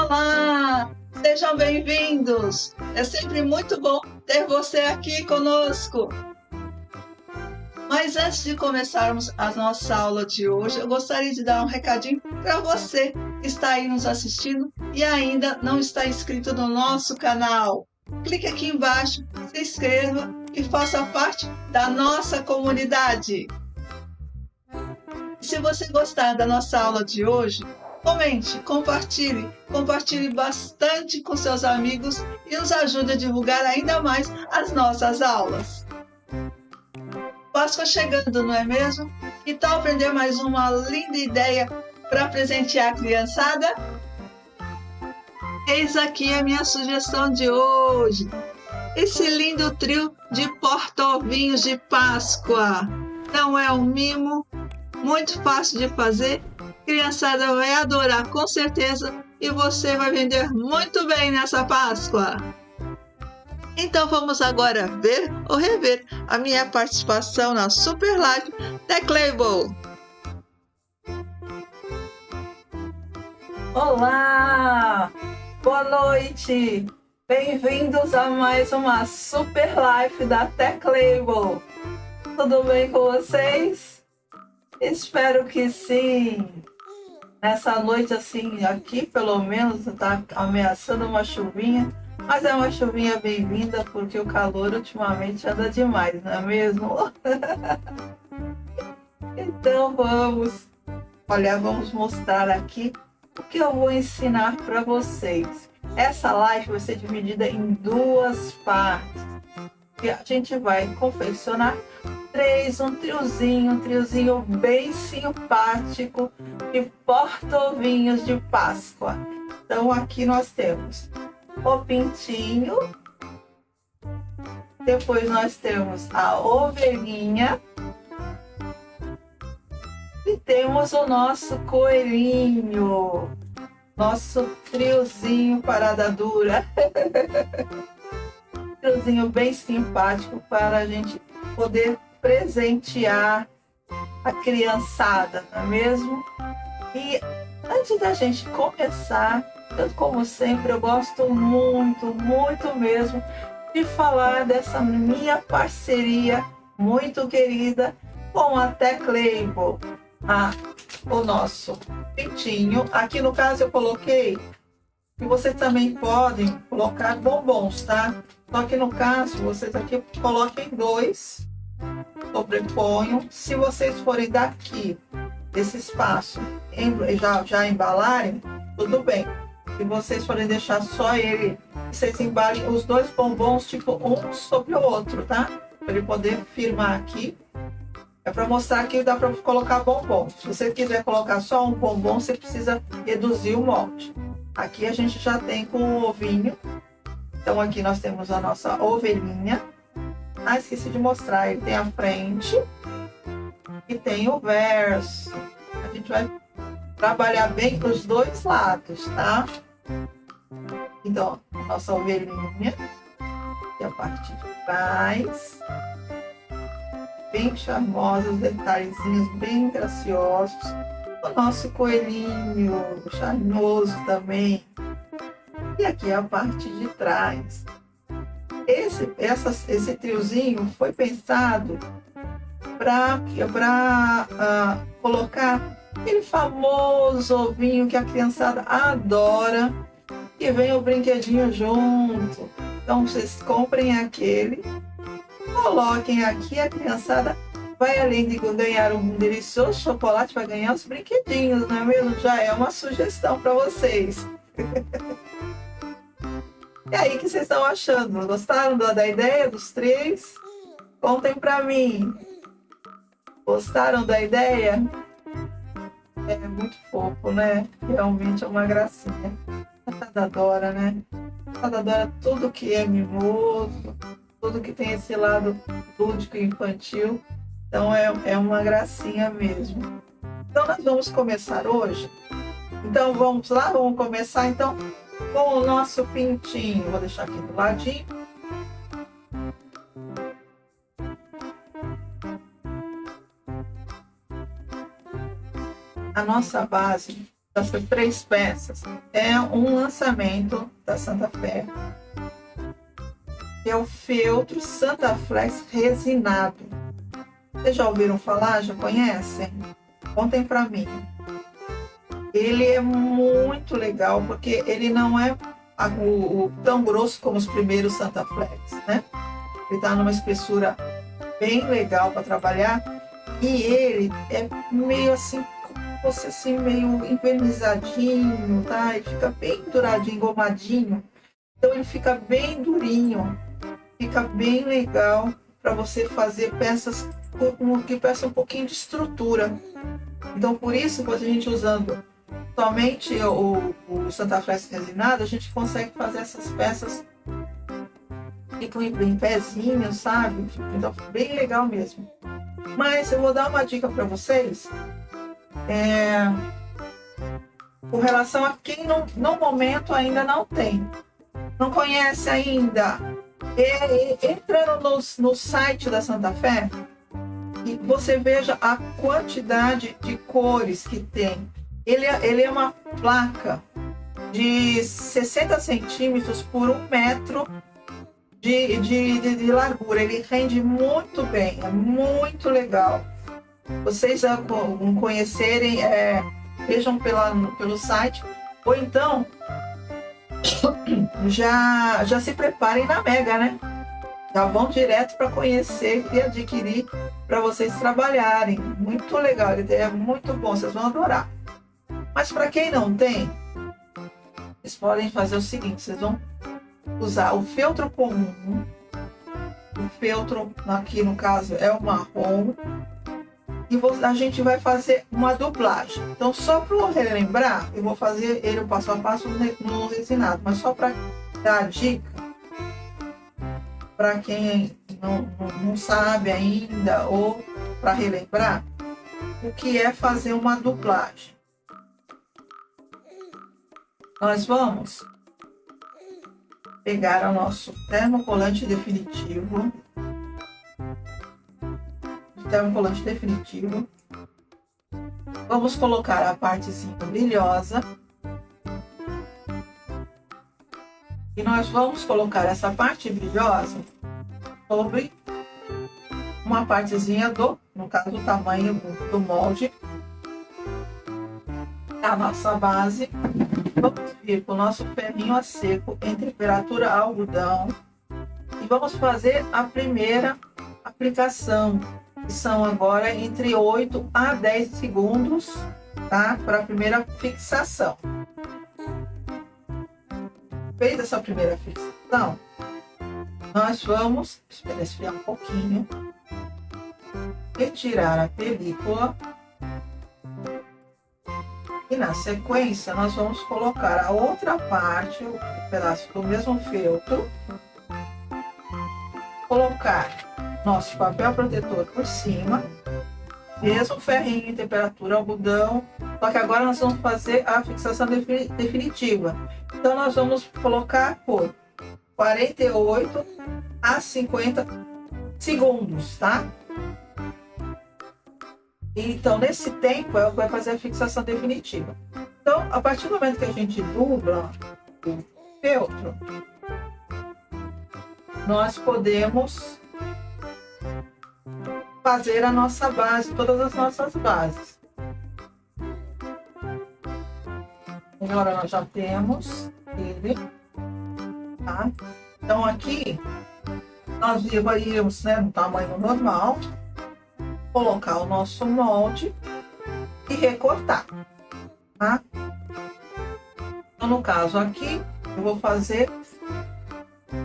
Olá, sejam bem-vindos. É sempre muito bom ter você aqui conosco. Mas antes de começarmos a nossa aula de hoje, eu gostaria de dar um recadinho para você que está aí nos assistindo e ainda não está inscrito no nosso canal. Clique aqui embaixo, se inscreva e faça parte da nossa comunidade. Se você gostar da nossa aula de hoje, comente, compartilhe bastante com seus amigos e nos ajude a divulgar ainda mais as nossas aulas. Páscoa chegando, não é mesmo? Que tal aprender mais uma linda ideia para presentear a criançada? Eis aqui a minha sugestão de hoje. Esse lindo trio de porta-ovinhos de Páscoa. Não é um mimo? Muito fácil de fazer, criançada vai adorar com certeza e você vai vender muito bem nessa Páscoa. Então vamos agora ver ou rever a minha participação na Super Live Teclable. Olá, boa noite, bem-vindos a mais uma Super Live da Teclable. Tudo bem com vocês? Espero que sim. Nessa noite assim, aqui pelo menos está ameaçando uma chuvinha, mas é uma chuvinha bem-vinda porque o calor ultimamente anda demais, não é mesmo? Então vamos mostrar aqui o que eu vou ensinar para vocês. Essa live vai ser dividida em duas partes. E a gente vai confeccionar um triozinho bem simpático de porta-ovinhos de Páscoa. Então aqui nós temos o pintinho, depois nós temos a ovelhinha e temos o nosso coelhinho, nosso triozinho parada dura. Triozinho bem simpático para a gente poder presentear a criançada, não é mesmo? E antes da gente começar, como sempre, eu gosto muito mesmo de falar dessa minha parceria muito querida com a Teclable, o nosso pintinho. Aqui no caso eu coloquei, e vocês também podem colocar bombons, tá? Só que no caso, vocês aqui coloquem dois, sobreponham. Se vocês forem daqui, desse espaço, já embalarem, tudo bem. Se vocês forem deixar só ele, vocês embalem os dois bombons, tipo, um sobre o outro, tá? Para ele poder firmar aqui. É para mostrar que dá para colocar bombom. Se você quiser colocar só um bombom, você precisa reduzir o molde. Aqui a gente já tem com o ovinho. Então aqui nós temos a nossa ovelhinha. Ah, esqueci de mostrar. Ele tem a frente e tem o verso. A gente vai trabalhar bem os dois lados, tá? Então, a nossa ovelhinha. E a parte de trás. Bem charmosa, os detalhezinhos bem graciosos. O nosso coelhinho, charmoso também. E aqui a parte de trás. Esse triozinho foi pensado para colocar aquele famoso ovinho que a criançada adora, que vem o brinquedinho junto. Então vocês comprem aquele, coloquem aqui, a criançada vai, além de ganhar um delicioso chocolate, vai ganhar os brinquedinhos, não é mesmo? Já é uma sugestão para vocês. E aí, o que vocês estão achando? Gostaram da ideia dos três? Contem para mim. Gostaram da ideia? É muito fofo, né? Realmente é uma gracinha. A Tada adora, né? A Tada adora tudo que é mimoso, tudo que tem esse lado lúdico e infantil. Então é uma gracinha mesmo. Então nós vamos começar hoje. Então vamos lá, vamos começar então com o nosso pintinho. Vou deixar aqui do ladinho. A nossa base Essas 3 peças é um lançamento da Santa Fé. É o feltro Santaflex resinado. Vocês já ouviram falar? Já conhecem? Contem para mim. Ele é muito legal porque ele não é tão grosso como os primeiros Santaflex, né? Ele está numa espessura bem legal para trabalhar e ele é meio assim, você assim meio envernizadinho, tá? Ele fica bem douradinho, engomadinho. Então ele fica bem durinho, fica bem legal para você fazer peças que peçam um pouquinho de estrutura. Então por isso, quando a gente usando somente o Santaflex resinado, a gente consegue fazer essas peças ficam em pezinho, sabe? Então bem legal mesmo. Mas eu vou dar uma dica para vocês com relação a quem no momento ainda não tem, não conhece ainda. Entra no site da Santa Fé e você veja a quantidade de cores que tem. Ele é uma placa de 60 centímetros por 1 metro de largura. Ele rende muito bem, é muito legal. Vocês não conhecerem, vejam pelo site, ou então já se preparem na Mega, né? Já vão direto para conhecer e adquirir para vocês trabalharem. Muito legal, ele é muito bom, vocês vão adorar. Mas para quem não tem, vocês podem fazer o seguinte: vocês vão usar o feltro comum. O feltro aqui no caso é o marrom. E a gente vai fazer uma dublagem. Então, só para relembrar, eu vou fazer ele o passo a passo no resinado. Mas só para dar a dica, para quem não sabe ainda, ou para relembrar, o que é fazer uma dublagem. Nós vamos pegar o nosso termocolante definitivo. Vamos colocar a partezinha brilhosa. E nós vamos colocar essa parte brilhosa sobre uma partezinha no caso, o tamanho do molde da nossa base. Vamos vir com o nosso ferrinho a seco em temperatura algodão e vamos fazer a primeira aplicação, que são agora entre 8 a 10 segundos, tá? Para a primeira fixação. Feita essa primeira fixação, nós vamos esperar esfriar um pouquinho, retirar a película. E na sequência, nós vamos colocar a outra parte, o pedaço do mesmo feltro, colocar nosso papel protetor por cima, mesmo ferrinho em temperatura algodão, só que agora nós vamos fazer a fixação definitiva. Então, nós vamos colocar por 48 a 50 segundos, tá? Então, nesse tempo, é o que vai fazer a fixação definitiva. Então, a partir do momento que a gente dubla o feltro, nós podemos fazer a nossa base, todas as nossas bases. Agora, nós já temos ele, tá? Então, aqui, nós iríamos, né, no tamanho normal, colocar o nosso molde e recortar, tá? Então, no caso aqui, eu vou fazer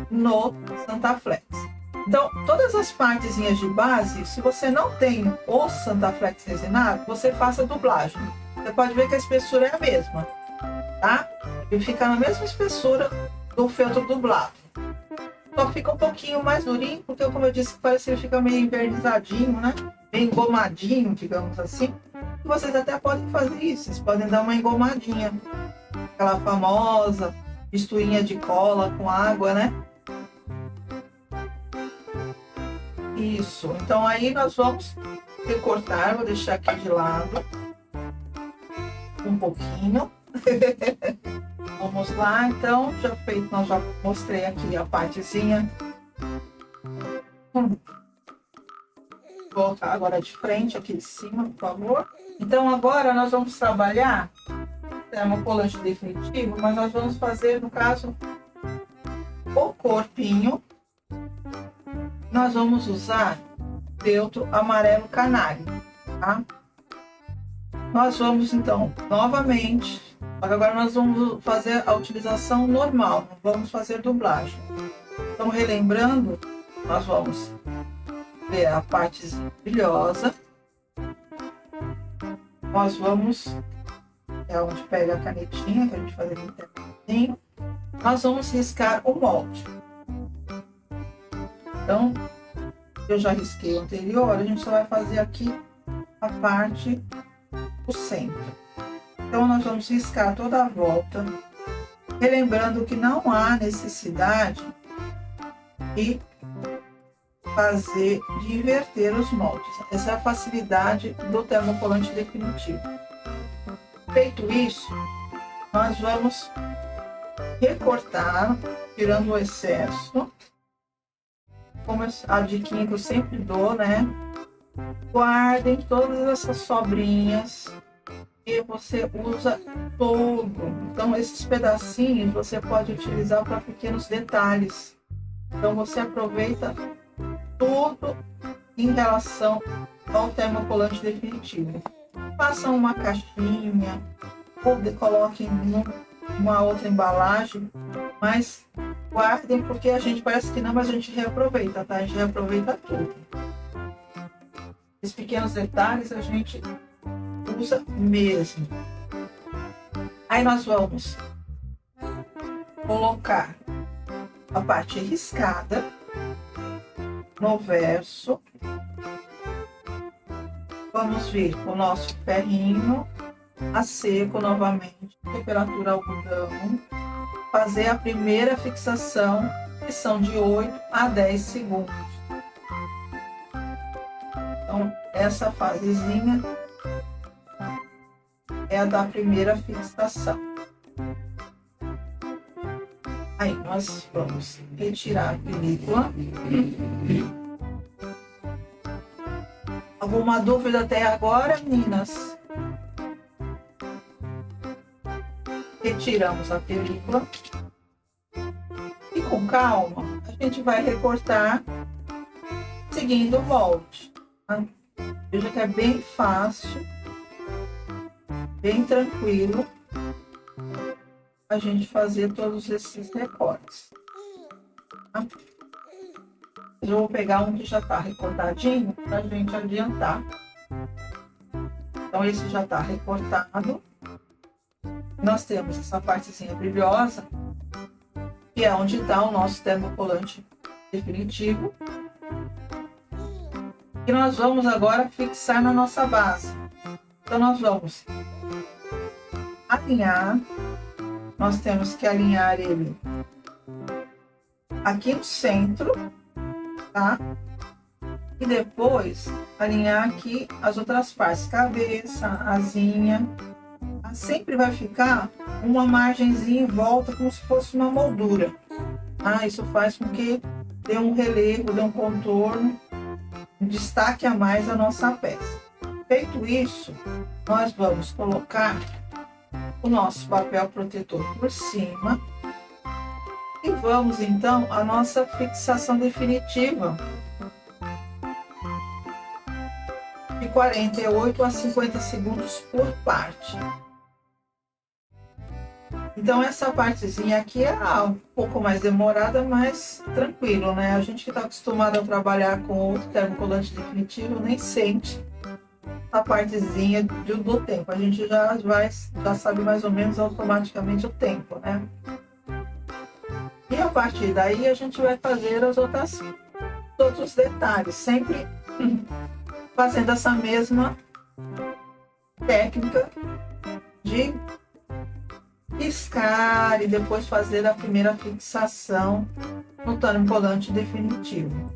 no Santaflex. Então, todas as partezinhas de base, se você não tem o Santaflex resinado, você faça dublagem. Você pode ver que a espessura é a mesma, tá? E fica na mesma espessura do feltro dublado. Só fica um pouquinho mais durinho, porque como eu disse, parece que ele fica meio envernizadinho, né? Bem engomadinho, digamos assim. E vocês até podem fazer isso, vocês podem dar uma engomadinha. Aquela famosa misturinha de cola com água, né? Isso. Então aí nós vamos recortar, vou deixar aqui de lado. um pouquinho. Vamos lá, então, já feito, nós já mostrei aqui a partezinha. Vou colocar agora de frente, aqui de cima, por favor. Então, agora nós vamos trabalhar termocolante definitivo, mas nós vamos fazer, no caso, o corpinho. Nós vamos usar feltro amarelo canário, tá? Nós vamos, então, novamente, agora nós vamos fazer a utilização normal, não vamos fazer dublagem. Então, relembrando, nós vamos ver a parte brilhosa. Nós vamos, é onde pega a canetinha, que a gente faz aqui interninho. Nós vamos riscar o molde. Então, eu já risquei o anterior, a gente só vai fazer aqui a parte do centro. Então, nós vamos riscar toda a volta, relembrando que não há necessidade de de inverter os moldes. Essa é a facilidade do termocolante definitivo. Feito isso, nós vamos recortar, tirando o excesso. Como a diquinha que eu sempre dou, né? Guardem todas essas sobrinhas e você usa todo. Então, esses pedacinhos você pode utilizar para pequenos detalhes. Então, você aproveita tudo em relação ao termocolante definitivo. Façam uma caixinha ou coloquem numa outra embalagem, mas guardem, porque a gente parece que não, mas a gente reaproveita, tá? A gente reaproveita tudo. Esses pequenos detalhes a gente usa mesmo. Aí nós vamos colocar a parte riscada no verso. Vamos vir com o nosso ferrinho a seco novamente, temperatura algodão, fazer a primeira fixação, que são de 8 a 10 segundos. Então, essa fasezinha é a da primeira fixação. Aí, nós vamos retirar a película. Alguma dúvida até agora, meninas? Retiramos a película. E com calma, a gente vai recortar seguindo o molde. Tá? Veja que é bem fácil, bem tranquilo a gente fazer todos esses recortes. Tá? Eu vou pegar um que já está recortadinho para a gente adiantar. Então, esse já está recortado. Nós temos essa partezinha brilhosa, que é onde está o nosso termocolante definitivo. E nós vamos agora fixar na nossa base. Então, nós vamos alinhar. Nós temos que alinhar ele aqui no centro, tá? E depois alinhar aqui as outras partes, cabeça, asinha. Sempre vai ficar uma margenzinha em volta, como se fosse uma moldura. Ah, isso faz com que dê um relevo, dê um contorno, um destaque a mais a nossa peça. Feito isso, nós vamos colocar o nosso papel protetor por cima e vamos então à nossa fixação definitiva de 48 a 50 segundos por parte. Então essa partezinha aqui é um pouco mais demorada, mas tranquilo, né? A gente que está acostumado a trabalhar com outro termocolante definitivo nem sente a partezinha do tempo. A gente já sabe mais ou menos automaticamente o tempo, né? E a partir daí a gente vai fazer os outros detalhes, sempre fazendo essa mesma técnica de riscar e depois fazer a primeira fixação no termocolante definitivo.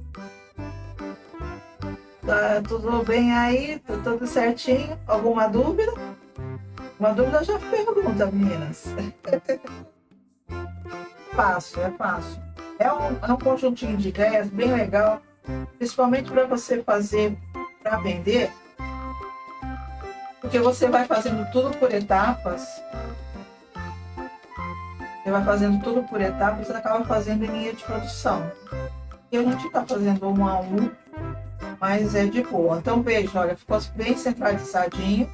Tá tudo bem aí? Tá tudo certinho? Alguma dúvida? Uma dúvida já pergunta, meninas. Fácil, é fácil. É um conjuntinho de ideias bem legal, principalmente para você fazer para vender, porque você vai fazendo tudo por etapas. Você vai fazendo tudo por etapas, você acaba fazendo em linha de produção. E a gente está fazendo um a um, mas é de boa. Então veja, olha, ficou bem centralizadinho.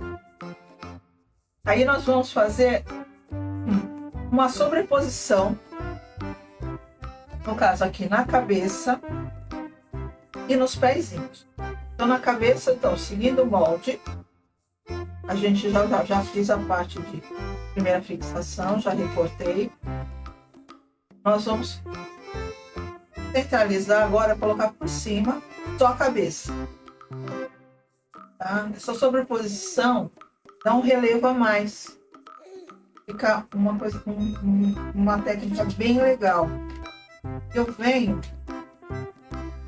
Aí nós vamos fazer uma sobreposição, no caso aqui na cabeça e nos pezinhos. Então na cabeça, então, seguindo o molde, a gente já fiz a parte de primeira fixação, já recortei. Nós vamos centralizar agora, colocar por cima só a cabeça. Tá? Essa sobreposição dá um relevo a mais. Fica uma coisa, uma técnica bem legal. Eu venho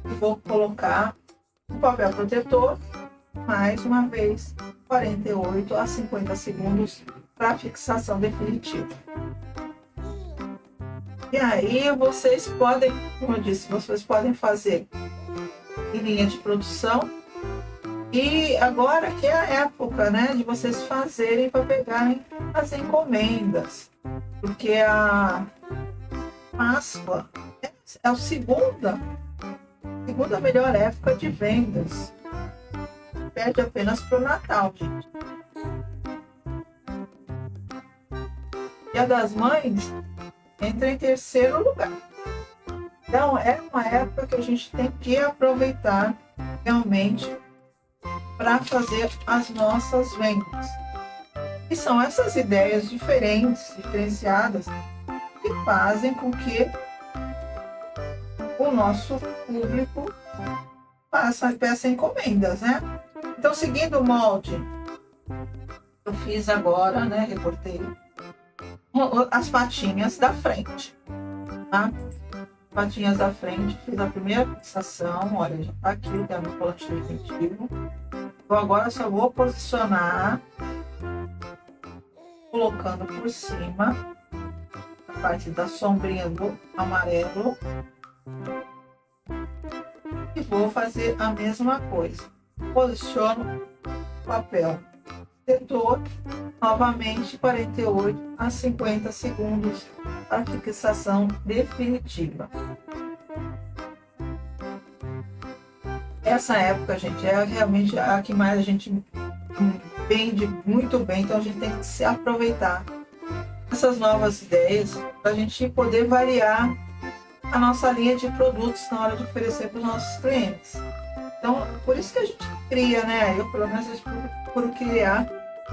e vou colocar o papel protetor, mais uma vez, 48 a 50 segundos para fixação definitiva. E aí vocês podem, como eu disse, vocês podem fazer em linha de produção. E agora que é a época, né, de vocês fazerem para pegarem as encomendas. Porque a Páscoa é a segunda melhor época de vendas. Perde apenas para o Natal, gente. Dia das Mães entra em terceiro lugar. Então, é uma época que a gente tem que aproveitar realmente para fazer as nossas vendas. E são essas ideias diferenciadas, que fazem com que o nosso público peça encomendas, né? Então, seguindo o molde, eu fiz agora, né? Recortei as patinhas da frente, tá? Patinhas da frente, fiz a primeira fixação, olha, já tá aqui o termocolante definitivo. Então agora só vou posicionar, colocando por cima a parte da sombrinha do amarelo e vou fazer a mesma coisa. Posiciono o papel protetor, novamente 48 a 50 segundos para fixação definitiva. Essa época, gente, é realmente a que mais a gente vende muito bem, então a gente tem que se aproveitar essas novas ideias para a gente poder variar a nossa linha de produtos na hora de oferecer para os nossos clientes. Então, por isso que a gente cria, né? Eu, pelo menos, procuro criar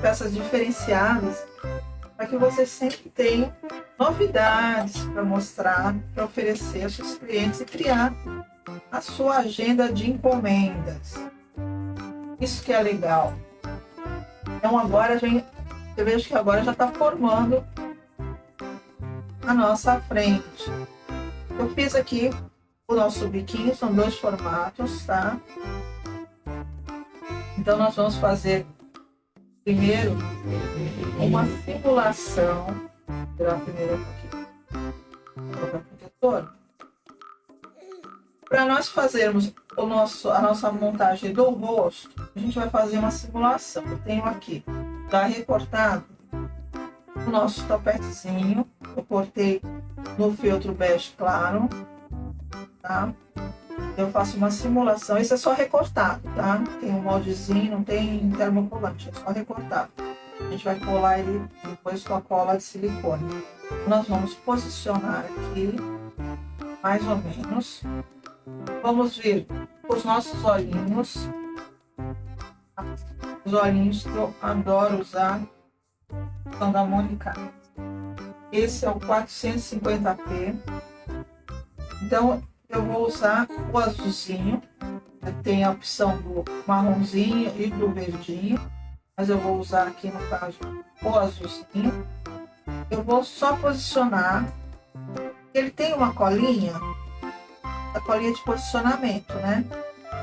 peças diferenciadas para que você sempre tenha novidades para mostrar, para oferecer aos seus clientes e criar a sua agenda de encomendas. Isso que é legal. Então agora eu vejo que agora já está formando a nossa frente. Eu fiz aqui o nosso biquinho, são 2 formatos, tá? Então nós vamos fazer primeiro uma simulação. Vou tirar primeiro aqui o protetor. Para nós fazermos a nossa montagem do rosto, a gente vai fazer uma simulação. Eu tenho aqui, já recortado, o nosso topetezinho. Eu cortei no feltro bege claro, tá? Eu faço uma simulação. Esse é só recortado, tá? Tem um moldezinho, não tem termocolante, é só recortado. A gente vai colar ele depois com a cola de silicone. Nós vamos posicionar aqui, mais ou menos. Vamos vir os nossos olhinhos. Os olhinhos que eu adoro usar são da Mônica. Esse é o 450p. Então, eu vou usar o azulzinho. Tem a opção do marronzinho e do verdinho. Mas eu vou usar aqui, no caso, o azulzinho. Eu vou só posicionar. Ele tem uma colinha. A colinha de posicionamento, né?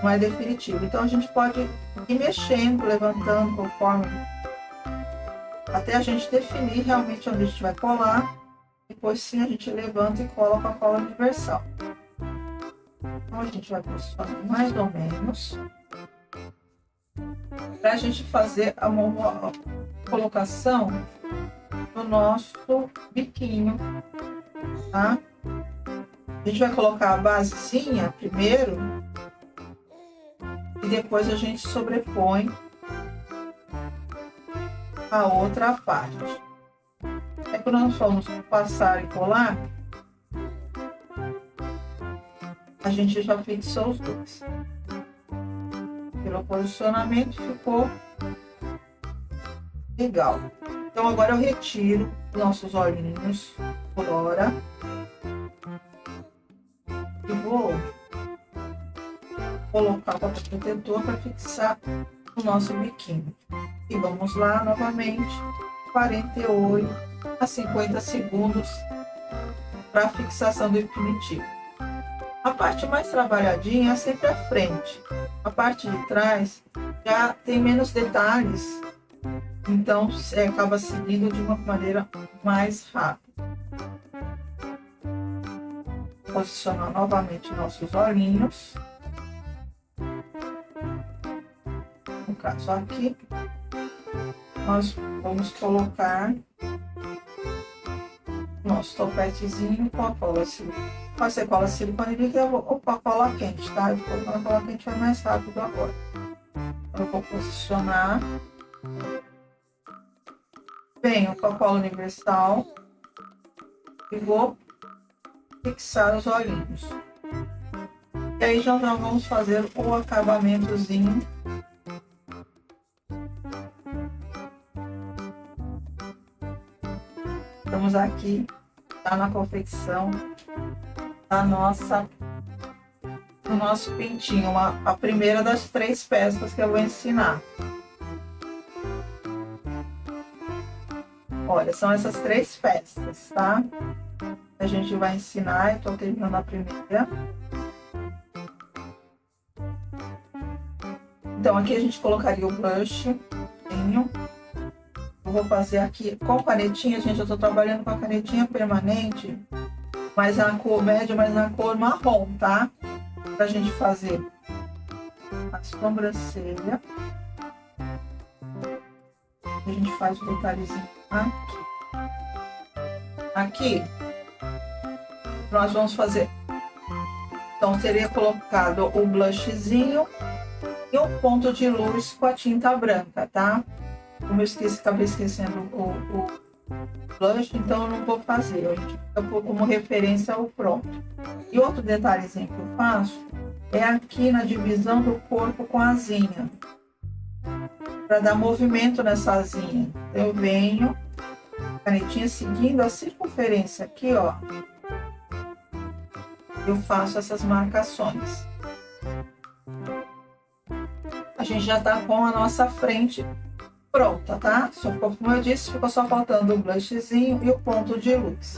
Não é definitivo. Então a gente pode ir mexendo, levantando conforme até a gente definir realmente onde a gente vai colar. Depois sim a gente levanta e cola com a cola universal. Então a gente vai posicionar mais ou menos para a gente fazer a colocação do nosso biquinho, tá? A gente vai colocar a basezinha primeiro e depois a gente sobrepõe a outra parte. É quando nós vamos passar e colar, a gente já fixou os dois. Pelo posicionamento ficou legal. Então agora eu retiro nossos olhinhos por hora e vou colocar o papel protetor para fixar o nosso biquinho. E vamos lá novamente, 48 a 50 segundos para fixação definitiva. A parte mais trabalhadinha é sempre a frente. A parte de trás já tem menos detalhes, então acaba seguindo de uma maneira mais rápida. Posicionar novamente nossos olhinhos. No caso aqui, nós vamos colocar nosso topetezinho com a cola silicone. Pode ser cola silicone ou com a cola quente, tá? Eu tô colocando a cola quente, vai mais rápido agora. Eu vou posicionar. Venho com a cola universal e vou fixar os olhinhos. E aí já vamos fazer o acabamentozinho. Estamos aqui, tá na confecção da do nosso pintinho, a primeira das 3 peças que eu vou ensinar. Olha, são essas 3 peças, tá? A gente vai ensinar, eu tô terminando a primeira. Então aqui a gente colocaria o blush. Eu vou fazer aqui com canetinha, gente, eu tô trabalhando com a canetinha permanente, mas na cor média, mas na cor marrom, tá? Pra gente fazer a sobrancelha. A gente faz o detalhezinho aqui. Aqui, nós vamos fazer... Então, teria colocado o blushzinho e um ponto de luz com a tinta branca, tá? Como eu acabei esquecendo o blush, então eu não vou fazer. A gente fica como referência ao pronto. E outro detalhezinho que eu faço é aqui na divisão do corpo com a asinha. Para dar movimento nessa asinha. Eu venho, canetinha seguindo a circunferência aqui, ó. Eu faço essas marcações. A gente já tá com a nossa frente pronta, tá? Só, como eu disse, ficou só faltando o blushzinho e o ponto de luz.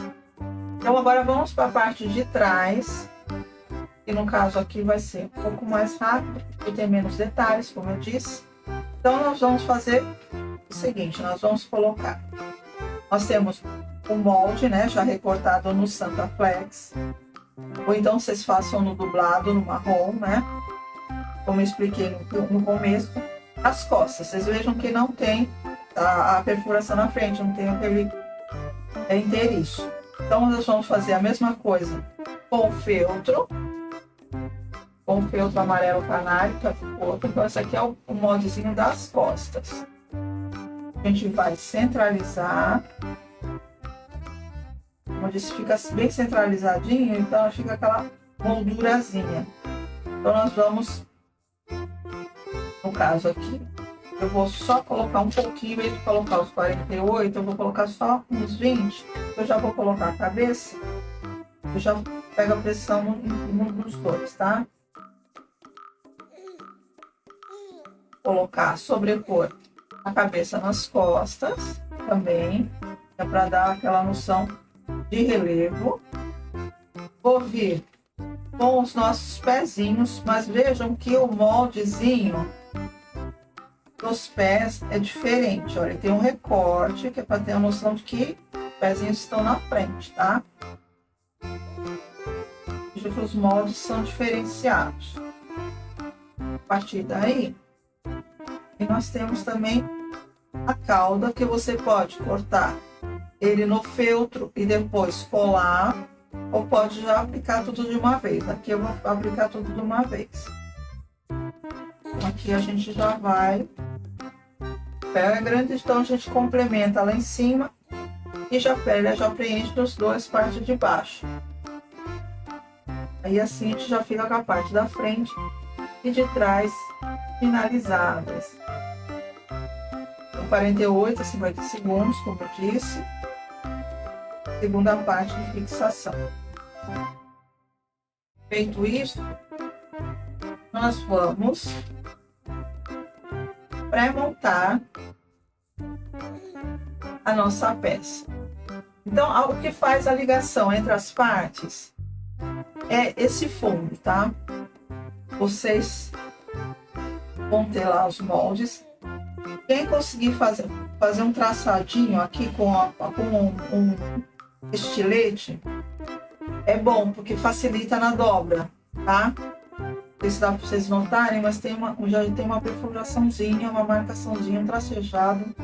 Então agora vamos para a parte de trás, que no caso aqui vai ser um pouco mais rápido, e tem menos detalhes, como eu disse. Então nós vamos fazer o seguinte, nós vamos colocar, nós temos o molde, né, já recortado no Santa Flex, ou então vocês façam no dublado, no marrom, né, como eu expliquei no começo. As costas, vocês vejam que não tem a perfuração na frente, não tem aquele inteiriço. Então nós vamos fazer a mesma coisa com feltro amarelo canário, que é o outro. Então esse aqui é o moldezinho das costas. A gente vai centralizar. Como eu disse, fica bem centralizadinho, então fica aquela moldurazinha. Então nós vamos, no caso aqui, eu vou só colocar um pouquinho, em vez de colocar os 48, eu vou colocar só uns 20. Eu já vou colocar a cabeça, eu já pego a pressão nos dois, tá? Colocar, sobrepor a cabeça nas costas também, é para dar aquela noção de relevo. Vou vir com os nossos pezinhos, mas vejam que o moldezinho dos pés é diferente. Olha, tem um recorte que é para ter a noção de que os pezinhos estão na frente, tá? Veja que os moldes são diferenciados. A partir daí, e nós temos também a cauda, que você pode cortar ele no feltro e depois colar, ou pode já aplicar tudo de uma vez. Aqui eu vou aplicar tudo de uma vez. Então, aqui a gente já vai, pega grande, então a gente complementa lá em cima e já pega, já preenche os dois partes de baixo. Aí assim a gente já fica com a parte da frente e de trás finalizadas. Então, 48 a 50 segundos, como eu disse. Segunda parte de fixação. Feito isso, nós vamos pré-montar a nossa peça. Então, o que faz a ligação entre as partes é esse fundo, tá? Vocês vão ter lá os moldes. Quem conseguir fazer um traçadinho aqui com um estilete, é bom, porque facilita na dobra, tá? Não sei se dá para vocês notarem, mas já tem uma perfuraçãozinha, uma marcaçãozinha, um tracejado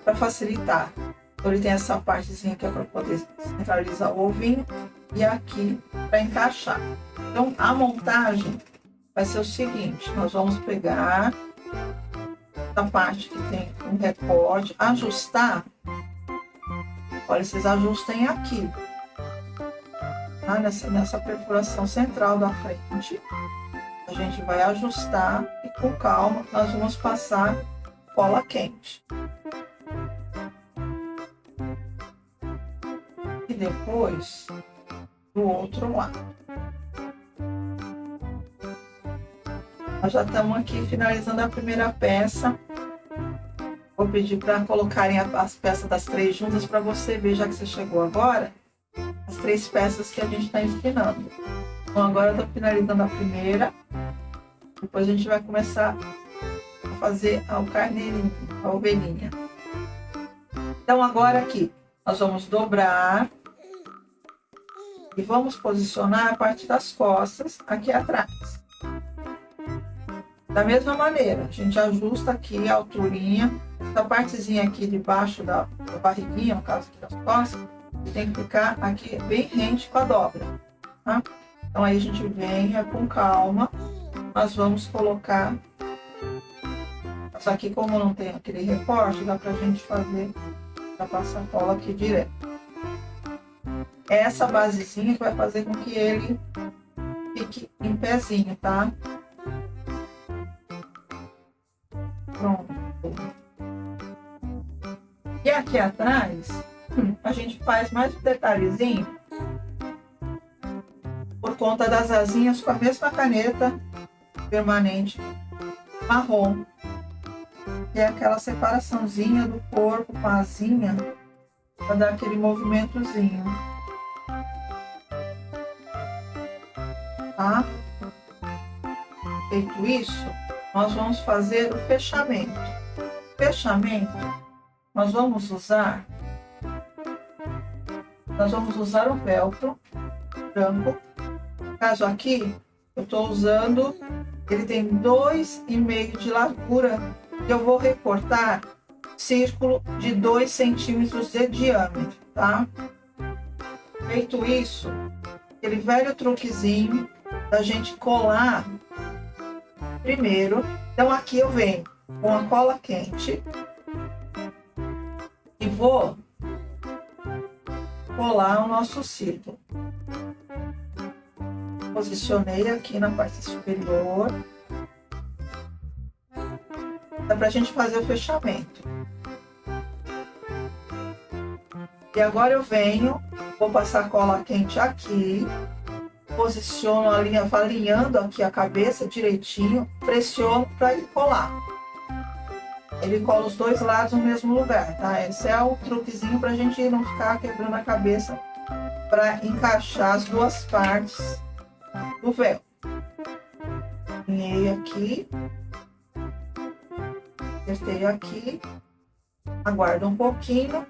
para facilitar. Então ele tem essa partezinha que é para poder centralizar o ovinho e aqui para encaixar. Então a montagem vai ser o seguinte: nós vamos pegar a parte que tem um recorte, ajustar. Olha, vocês ajustem aqui, tá? Nessa perfuração central da frente. A gente vai ajustar e com calma nós vamos passar cola quente. E depois do outro lado. Nós já estamos aqui finalizando a primeira peça. Vou pedir para colocarem as peças das três juntas para você ver, já que você chegou agora, as três peças que a gente está ensinando. Então agora eu estou finalizando a primeira. Depois a gente vai começar a fazer o carneirinho, a ovelhinha. Então agora aqui, nós vamos dobrar e vamos posicionar a parte das costas aqui atrás. Da mesma maneira, a gente ajusta aqui a alturinha, essa partezinha aqui de baixo da barriguinha, no caso aqui das costas, tem que ficar aqui bem rente com a dobra, tá? Então aí a gente vem com calma, nós vamos colocar, só aqui como não tem aquele recorte, dá pra gente fazer a passa-cola aqui direto. É essa basezinha que vai fazer com que ele fique em pezinho, tá? Pronto. E aqui atrás, a gente faz mais um detalhezinho por conta das asinhas com a mesma caneta permanente marrom. Que é aquela separaçãozinha do corpo com a asinha para dar aquele movimentozinho. Tá? Feito isso, nós vamos fazer o fechamento. Fechamento, nós vamos usar o velcro branco. No caso aqui, eu estou usando, ele tem 2,5 de largura, e eu vou recortar círculo de 2 centímetros de diâmetro, tá? Feito isso, aquele velho truquezinho da gente colar primeiro. Então aqui eu venho com a cola quente e vou colar o nosso círculo. Posicionei aqui na parte superior. Dá pra gente fazer o fechamento. E agora eu venho, vou passar cola quente aqui, posiciono a linha, alinhando aqui a cabeça direitinho, pressiono para ele colar. Ele cola os dois lados no mesmo lugar, tá? Esse é o truquezinho pra gente não ficar quebrando a cabeça para encaixar as duas partes do véu. Alinhei aqui. Apertei aqui, aguardo um pouquinho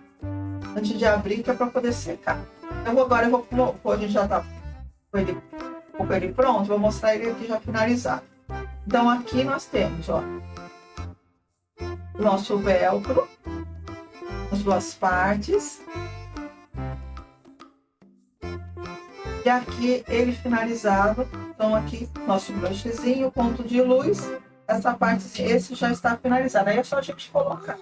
antes de abrir, que é para poder secar. Agora eu vou, a gente já tá com ele pronto, vou mostrar ele aqui já finalizado. Então aqui nós temos, ó, o nosso velcro, as duas partes. E aqui ele finalizado. Então aqui nosso brushzinho, ponto de luz. Essa parte, esse já está finalizado. Aí é só a gente colocar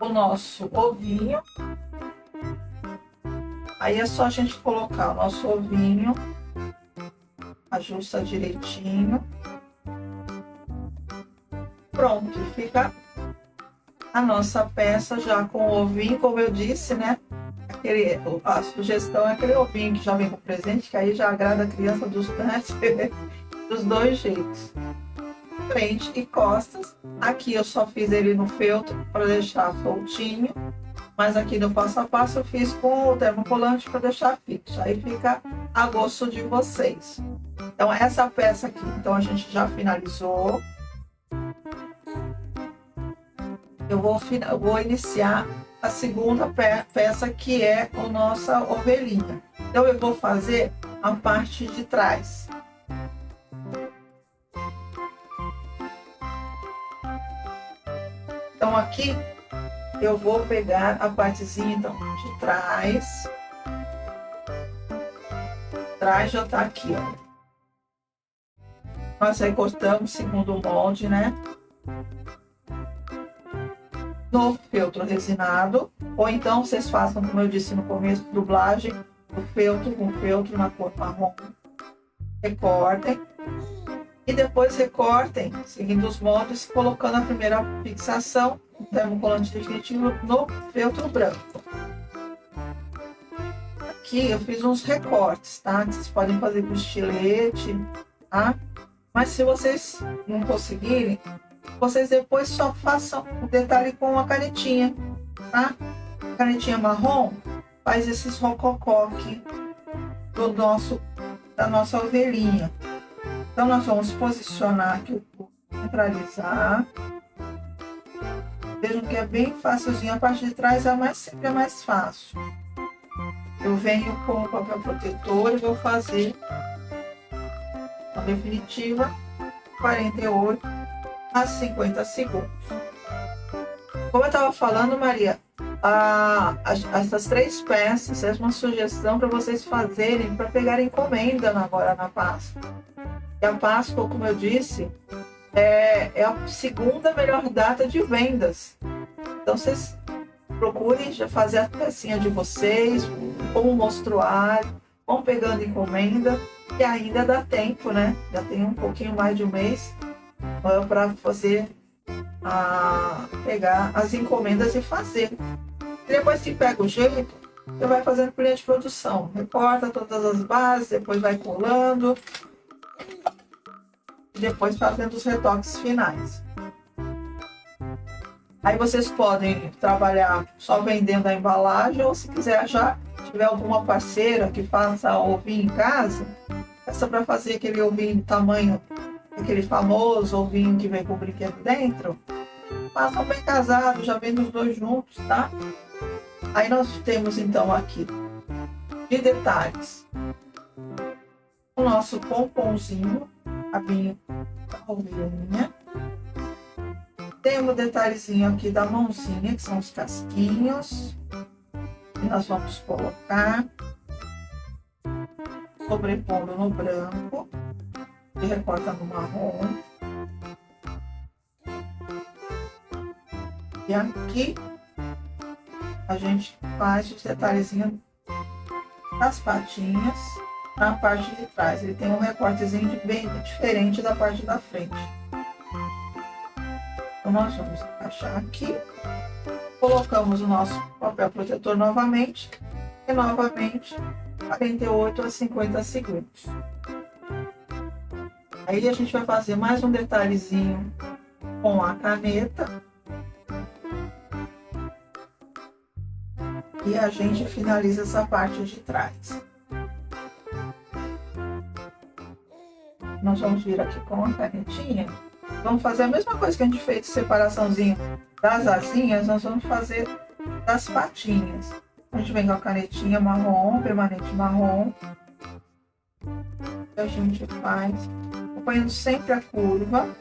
o nosso ovinho. Aí é só a gente colocar o nosso ovinho. Ajusta direitinho. Pronto, fica a nossa peça já com o ovinho, como eu disse, né? A sugestão é aquele ovinho que já vem com presente, que aí já agrada a criança dos dois jeitos. Frente e costas. Aqui eu só fiz ele no feltro para deixar soltinho, mas aqui no passo a passo eu fiz com o termocolante para deixar fixo. Aí fica a gosto de vocês. Então essa peça aqui, então a gente já finalizou. Eu vou iniciar a segunda peça, que é a nossa ovelhinha. Então eu vou fazer a parte de trás. Então aqui eu vou pegar a partezinha então de trás. Trás já tá aqui, ó. Nós recortamos segundo o molde, né? No feltro resinado, ou então vocês façam, como eu disse no começo, dublagem do feltro com feltro na cor marrom. Recortem e depois recortem, seguindo os moldes, colocando a primeira fixação, o termocolante definitivo, no feltro branco. Aqui eu fiz uns recortes, tá? Vocês podem fazer com estilete, tá? Mas se vocês não conseguirem, vocês depois só façam o detalhe com a canetinha, tá? A canetinha marrom faz esses rococó aqui da nossa ovelhinha. Então nós vamos posicionar aqui, centralizar. Vejam que é bem facilzinho. A parte de trás sempre é mais fácil. Eu venho com o papel protetor e vou fazer a definitiva 48 a 50 segundos. Como eu estava falando, Maria, essas três peças é uma sugestão para vocês fazerem para pegar encomenda agora na Páscoa. E a Páscoa, como eu disse, é a segunda melhor data de vendas. Então vocês procurem já fazer a pecinha de vocês, como um mostruário, vão pegando encomenda, e ainda dá tempo, né? Já tem um pouquinho mais de um mês para fazer pegar as encomendas e fazer. E depois que pega o jeito, você vai fazendo por linha de produção. Recorta todas as bases, depois vai colando e depois fazendo os retoques finais. Aí vocês podem trabalhar só vendendo a embalagem, ou se quiser já tiver alguma parceira que faça ovinho em casa, essa para fazer aquele ovinho de tamanho, aquele famoso ovinho que vem com o brinquedo dentro, façam bem casado, já vem os dois juntos, tá? Aí nós temos então aqui de detalhes o nosso pomponzinho, rabinho da ovelhinha. Tem um detalhezinho aqui da mãozinha, que são os casquinhos, que nós vamos colocar, sobrepondo no branco, e recorta no marrom. E aqui a gente faz os detalhezinhos das patinhas na parte de trás. Ele tem um recortezinho bem diferente da parte da frente. Então nós vamos encaixar aqui, colocamos o nosso papel protetor novamente, e novamente 48 a 50 segundos. Aí a gente vai fazer mais um detalhezinho com a caneta. E a gente finaliza essa parte de trás. Nós vamos vir aqui com a canetinha Vamos fazer a mesma coisa que a gente fez, separaçãozinho das asinhas, nós vamos fazer das patinhas. A gente vem com a canetinha marrom, permanente marrom. A gente faz, acompanhando sempre a curva.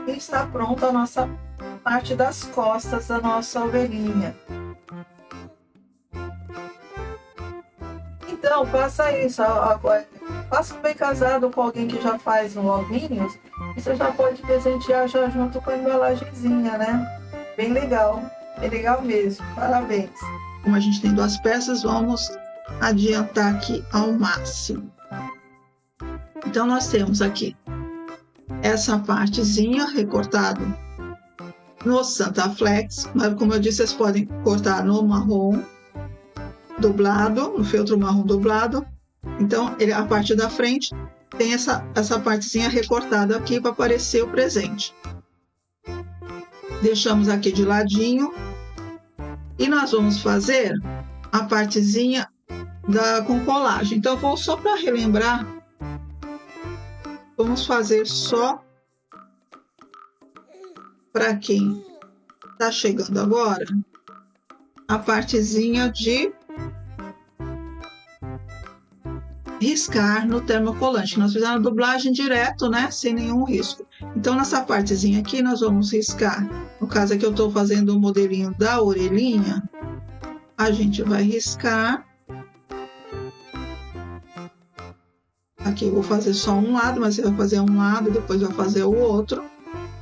E está pronta a nossa parte das costas da nossa ovelhinha. Então, faça isso. Faça um bem casado com alguém que já faz ovinhos. E você já pode presentear já junto com a embalagenzinha, né? Bem legal mesmo. Parabéns. Como a gente tem 2 peças, vamos adiantar aqui ao máximo. Então, nós temos aqui essa partezinha recortada no Santa Flex, mas como eu disse, vocês podem cortar no marrom dublado, no feltro marrom dublado. Então, a parte da frente tem essa partezinha recortada aqui para aparecer o presente. Deixamos aqui de ladinho e nós vamos fazer a partezinha com colagem. Então, vou só para relembrar, vamos fazer só para quem está chegando agora, a partezinha de riscar no termocolante. Nós fizemos a dublagem direto, né? Sem nenhum risco. Então, nessa partezinha aqui, nós vamos riscar. No caso aqui, eu estou fazendo o modelinho da orelhinha. A gente vai riscar. Aqui eu vou fazer só um lado, mas você vai fazer um lado, depois vai fazer o outro.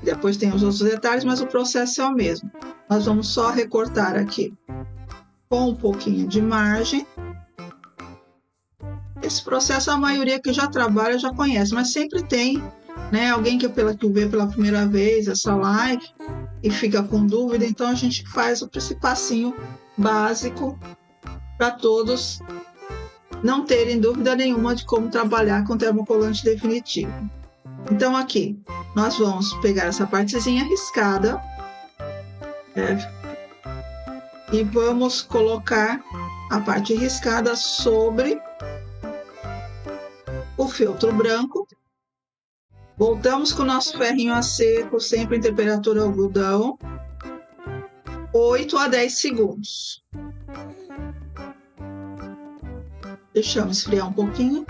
Depois tem os outros detalhes, mas o processo é o mesmo. Nós vamos só recortar aqui com um pouquinho de margem. Esse processo a maioria que já trabalha já conhece, mas sempre tem, né, alguém que vê pela primeira vez essa live e fica com dúvida. Então a gente faz esse passinho básico para todos não terem dúvida nenhuma de como trabalhar com termocolante definitivo. Então aqui nós vamos pegar essa partezinha riscada, e vamos colocar a parte riscada sobre o feltro branco. Voltamos com o nosso ferrinho a seco, sempre em temperatura algodão, 8 a 10 segundos. Deixamos esfriar um pouquinho.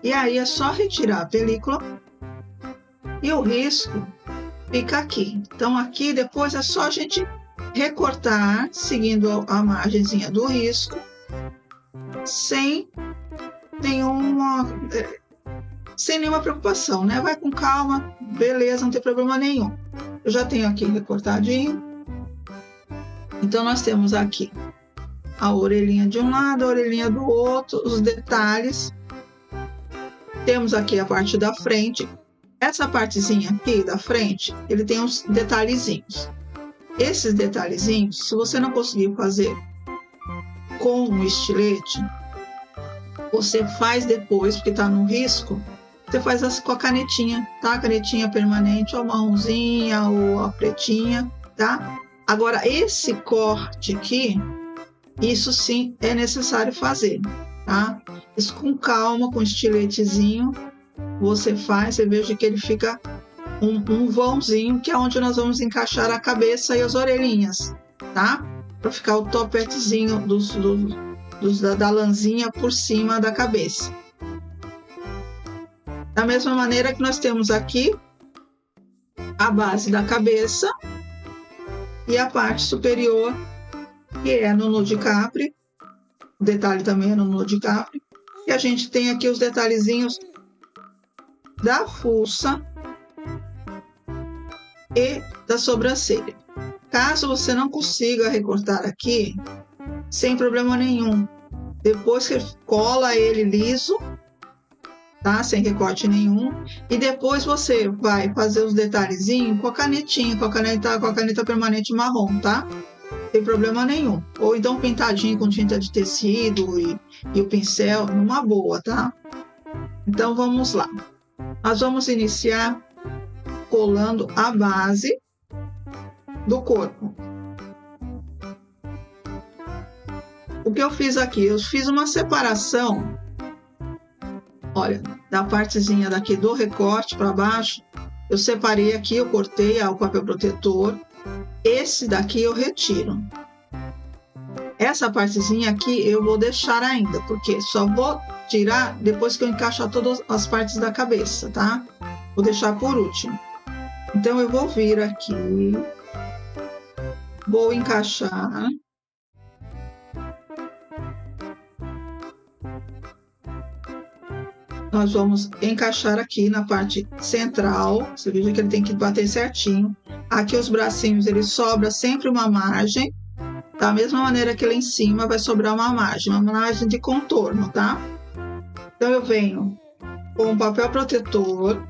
E aí é só retirar a película e o risco fica aqui. Então aqui depois é só a gente recortar, seguindo a margenzinha do risco, sem nenhuma preocupação, né? Vai com calma, beleza, não tem problema nenhum. Eu já tenho aqui recortadinho. Então nós temos aqui a orelhinha de um lado, a orelhinha do outro, os detalhes. Temos aqui a parte da frente. Essa partezinha aqui da frente, ele tem uns detalhezinhos. Esses detalhezinhos, se você não conseguir fazer com o estilete, você faz depois, porque está no risco, você faz com a canetinha, tá? A canetinha permanente, ou a marronzinha, ou a pretinha, tá? Agora, esse corte aqui, isso sim é necessário fazer, tá? Isso com calma, com estiletezinho, você faz, você veja que ele fica um vãozinho, que é onde nós vamos encaixar a cabeça e as orelhinhas, tá? Para ficar o topetezinho da lãzinha por cima da cabeça. Da mesma maneira que nós temos aqui a base da cabeça e a parte superior, que é no nó de capre. O detalhe também é no nó de capre. E a gente tem aqui os detalhezinhos da fuça e da sobrancelha. Caso você não consiga recortar aqui, sem problema nenhum, depois que cola ele liso, tá? Sem recorte nenhum, e depois você vai fazer os detalhezinhos com a canetinha, com a caneta permanente marrom, tá? Não tem problema nenhum. Ou então pintadinho com tinta de tecido e o pincel, numa boa, tá? Então vamos lá. Nós vamos iniciar colando a base do corpo. O que eu fiz aqui? Eu fiz uma separação Olha, da partezinha daqui do recorte para baixo, eu separei aqui, eu cortei o papel protetor. Esse daqui eu retiro. Essa partezinha aqui eu vou deixar ainda, porque só vou tirar depois que eu encaixar todas as partes da cabeça, tá? Vou deixar por último. Então, eu vou vir aqui, vou encaixar. Nós vamos encaixar aqui na parte central. Você veja que ele tem que bater certinho. Aqui os bracinhos, ele sobra sempre uma margem. Da mesma maneira que lá em cima vai sobrar uma margem de contorno, tá? Então, eu venho com o papel protetor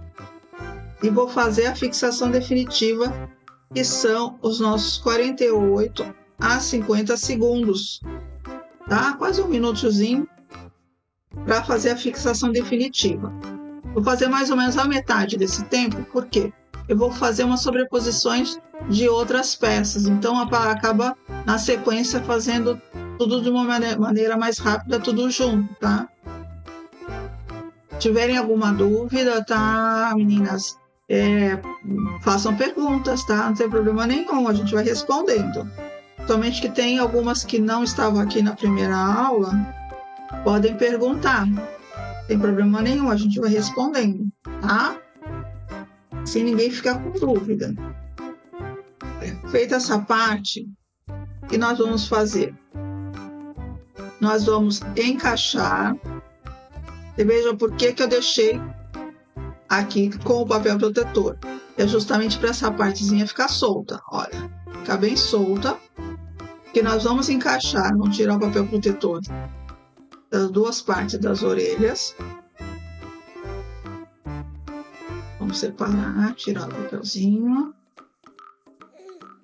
e vou fazer a fixação definitiva, que são os nossos 48 a 50 segundos, tá? Quase um minutozinho para fazer a fixação definitiva. Vou fazer mais ou menos a metade desse tempo, porque eu vou fazer umas sobreposições de outras peças, então acaba na sequência fazendo tudo de uma maneira mais rápida, tudo junto, tá? Se tiverem alguma dúvida, tá, meninas? Façam perguntas, tá? Não tem problema nenhum, a gente vai respondendo. Somente que tem algumas que não estavam aqui na primeira aula, podem perguntar. Não tem problema nenhum, a gente vai respondendo, tá? Sem ninguém ficar com dúvida. Feita essa parte, o que nós vamos fazer? Nós vamos encaixar. Você veja por que eu deixei aqui com o papel protetor. É justamente para essa partezinha ficar solta. Olha, ficar bem solta. Que nós vamos encaixar, vamos tirar o papel protetor das duas partes das orelhas. Vamos separar, tirar o papelzinho.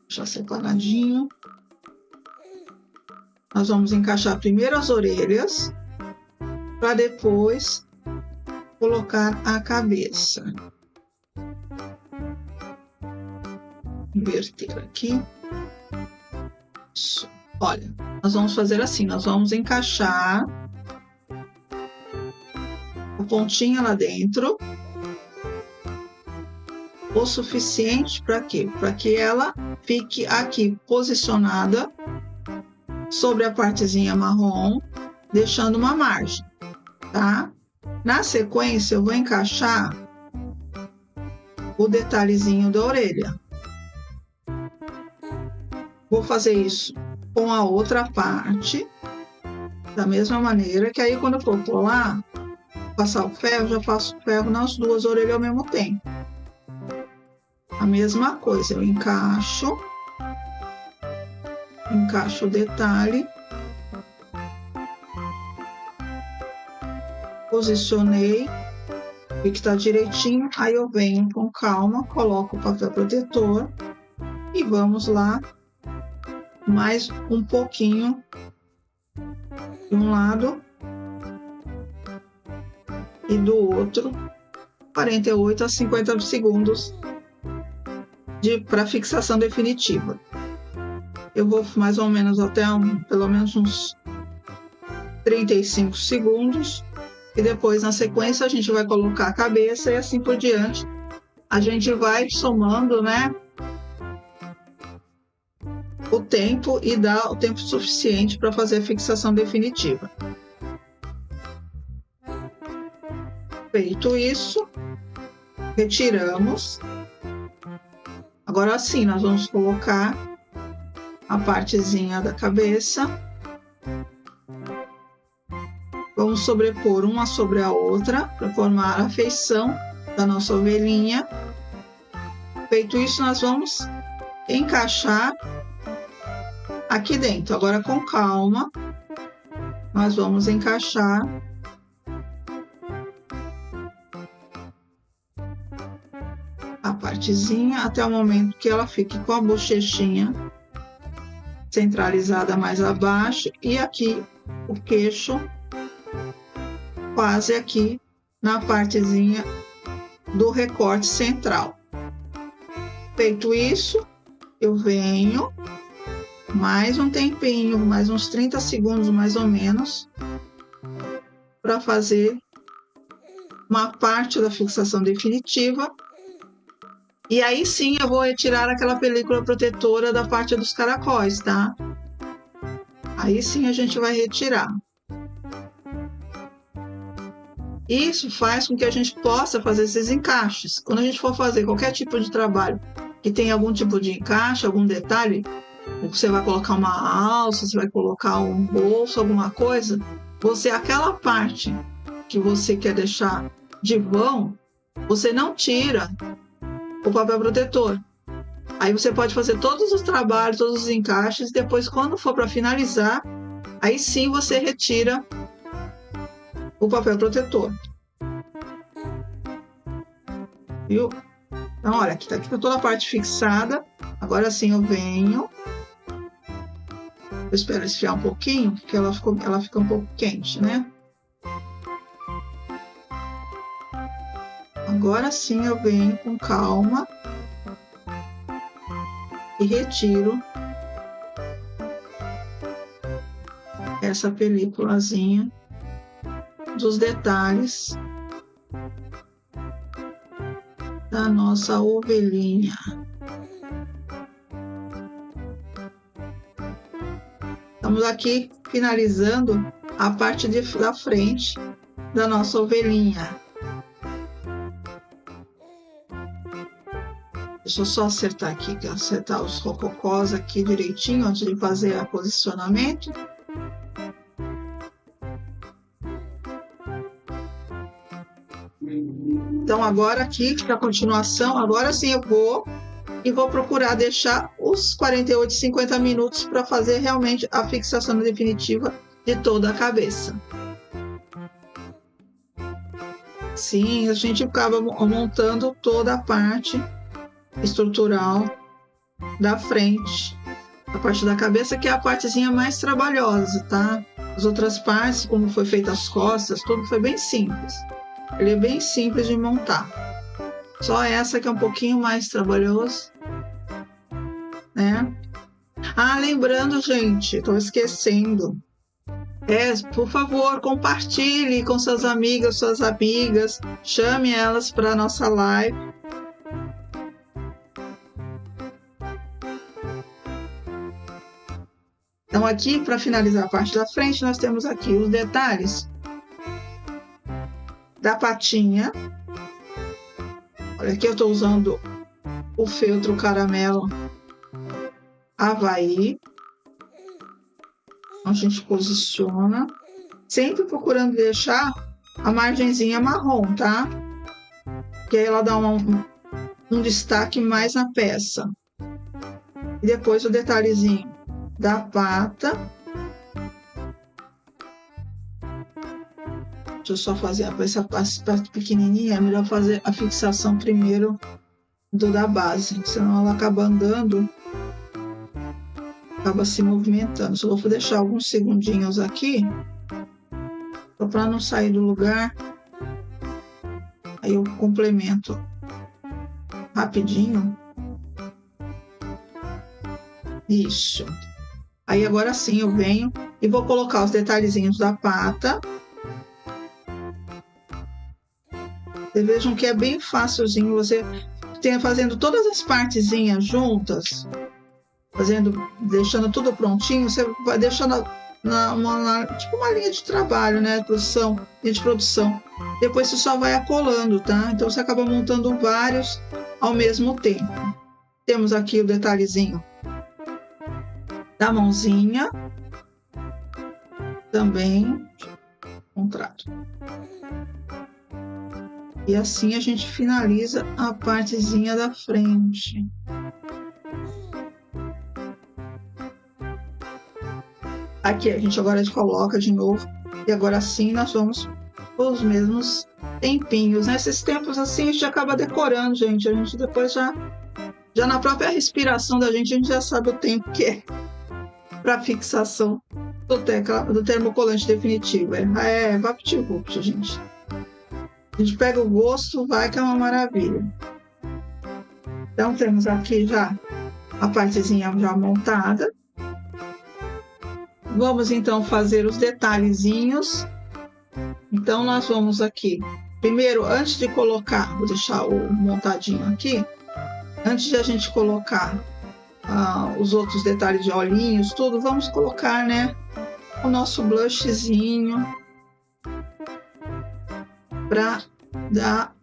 Deixar separadinho. Nós vamos encaixar primeiro as orelhas, para depois colocar a cabeça. Inverter aqui. Isso. Olha, nós vamos fazer assim, nós vamos encaixar a pontinha lá dentro, o suficiente para quê? Para que ela fique aqui posicionada sobre a partezinha marrom, deixando uma margem, tá? Na sequência, eu vou encaixar o detalhezinho da orelha. Vou fazer isso com a outra parte, da mesma maneira, que aí quando eu for colar, passar o ferro, já faço o ferro nas duas orelhas ao mesmo tempo. A mesma coisa, eu encaixo o detalhe, posicionei, vi que está direitinho, aí eu venho com calma, coloco o papel protetor e vamos lá, mais um pouquinho de um lado e do outro, 48 a 50 segundos para fixação definitiva. Eu vou mais ou menos até pelo menos uns 35 segundos e depois na sequência a gente vai colocar a cabeça e assim por diante. A gente vai somando, né, o tempo e dá o tempo suficiente para fazer a fixação definitiva. Feito isso, retiramos. Agora sim, nós vamos colocar a partezinha da cabeça. Vamos sobrepor uma sobre a outra para formar a feição da nossa ovelhinha. Feito isso, nós vamos encaixar aqui dentro. Agora, com calma, nós vamos encaixar a partezinha até o momento que ela fique com a bochechinha centralizada mais abaixo e aqui o queixo quase aqui na partezinha do recorte central. Feito isso, eu venho mais um tempinho, mais uns 30 segundos mais ou menos, para fazer uma parte da fixação definitiva. E aí sim eu vou retirar aquela película protetora da parte dos caracóis, tá? Aí sim a gente vai retirar. Isso faz com que a gente possa fazer esses encaixes. Quando a gente for fazer qualquer tipo de trabalho que tem algum tipo de encaixe, algum detalhe, você vai colocar uma alça, você vai colocar um bolso, alguma coisa, aquela parte que você quer deixar de vão, você não tira o papel protetor. Aí você pode fazer todos os trabalhos, todos os encaixes, depois quando for para finalizar, aí sim você retira o papel protetor. Viu? Então, olha, aqui tá toda a parte fixada. Agora sim eu venho. Eu espero esfriar um pouquinho, porque ela fica um pouco quente, né? Agora sim eu venho com calma e retiro essa películazinha dos detalhes da nossa ovelhinha. Estamos aqui finalizando a parte da frente da nossa ovelhinha. Deixa eu só acertar aqui, acertar os rococós aqui direitinho antes de fazer o posicionamento. Então agora aqui, a continuação, agora sim eu vou procurar deixar os 48, 50 minutos para fazer realmente a fixação definitiva de toda a cabeça. Sim, a gente acaba montando toda a parte estrutural da frente, a parte da cabeça, que é a partezinha mais trabalhosa, tá? As outras partes, como foi feita as costas, tudo foi bem simples. Ele é bem simples de montar. Só essa que é um pouquinho mais trabalhoso, né? Ah, lembrando, gente, estou esquecendo. Por favor, compartilhe com suas amigas, suas amigas, chame elas para a nossa live. Então, aqui, para finalizar a parte da frente, nós temos aqui os detalhes da patinha. Olha, aqui eu estou usando o feltro caramelo Havaí. A gente posiciona, sempre procurando deixar a margenzinha marrom, tá? Que aí ela dá um destaque mais na peça. E depois o detalhezinho da pata. Deixa eu só fazer essa parte pequenininha. É melhor fazer a fixação primeiro da base, senão ela acaba andando, acaba se movimentando. Só vou deixar alguns segundinhos aqui, só para não sair do lugar. Aí eu complemento rapidinho. Isso. Aí agora sim eu venho e vou colocar os detalhezinhos da pata. Vocês vejam que é bem facilzinho, você fazendo todas as partezinhas juntas, deixando tudo prontinho, você vai deixando tipo uma linha de trabalho, né? Linha de produção. Depois você só vai acolando, tá? Então você acaba montando vários ao mesmo tempo. Temos aqui o detalhezinho da mãozinha, também contrato. E assim a gente finaliza a partezinha da frente. Aqui a gente agora coloca de novo. E agora sim nós vamos os mesmos tempinhos. Nesses tempos assim a gente acaba decorando, gente. A gente depois já na própria respiração da gente, a gente já sabe o tempo que é para fixação do termocolante definitivo. É vapt-vupt, gente. A gente pega o gosto, vai que é uma maravilha. Então, temos aqui já a partezinha já montada. Vamos, então, fazer os detalhezinhos. Então, nós vamos aqui Primeiro, antes de colocar, vou deixar o montadinho aqui, antes de a gente colocar os outros detalhes de olhinhos, tudo, vamos colocar, né, o nosso blushzinho para dar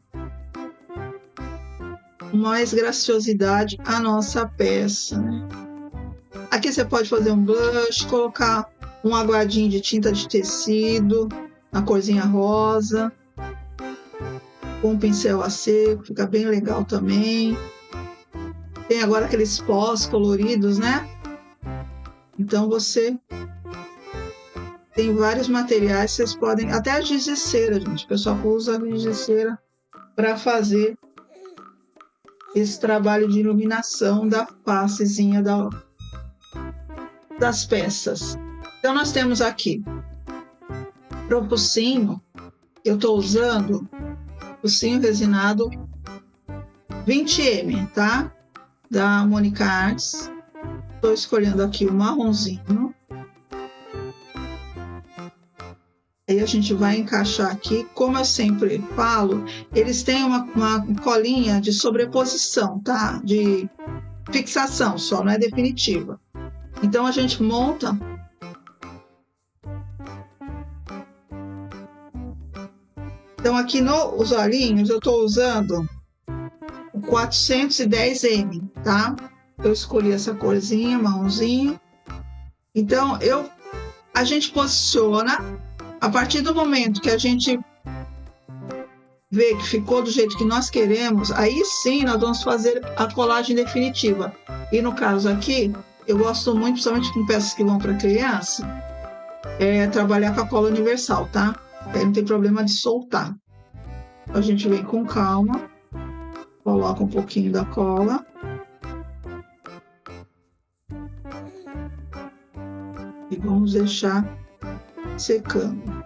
mais graciosidade à nossa peça, né? Aqui você pode fazer um blush, colocar um aguadinho de tinta de tecido, na corzinha rosa, com um pincel a seco, fica bem legal também. Tem agora aqueles pós coloridos, né? Então você tem vários materiais, vocês podem, até a giz de cera, gente. O pessoal usa a giz de cera para fazer esse trabalho de iluminação da facezinha das peças. Então nós temos aqui para o focinho, eu estou usando focinho resinado 20M, tá? Da Mônica Arts. Estou escolhendo aqui o marronzinho. Aí a gente vai encaixar aqui. Como eu sempre falo, eles têm uma colinha de sobreposição, tá? De fixação só, não é definitiva. Então a gente monta. Então aqui nos olhinhos eu estou usando o 410M, tá? Eu escolhi essa corzinha, marronzinho. Então a gente posiciona. A partir do momento que a gente vê que ficou do jeito que nós queremos, aí sim nós vamos fazer a colagem definitiva. E no caso aqui, eu gosto muito, principalmente com peças que vão para criança, trabalhar com a cola universal, tá? Aí não tem problema de soltar. A gente vem com calma, coloca um pouquinho da cola. E vamos deixar secando.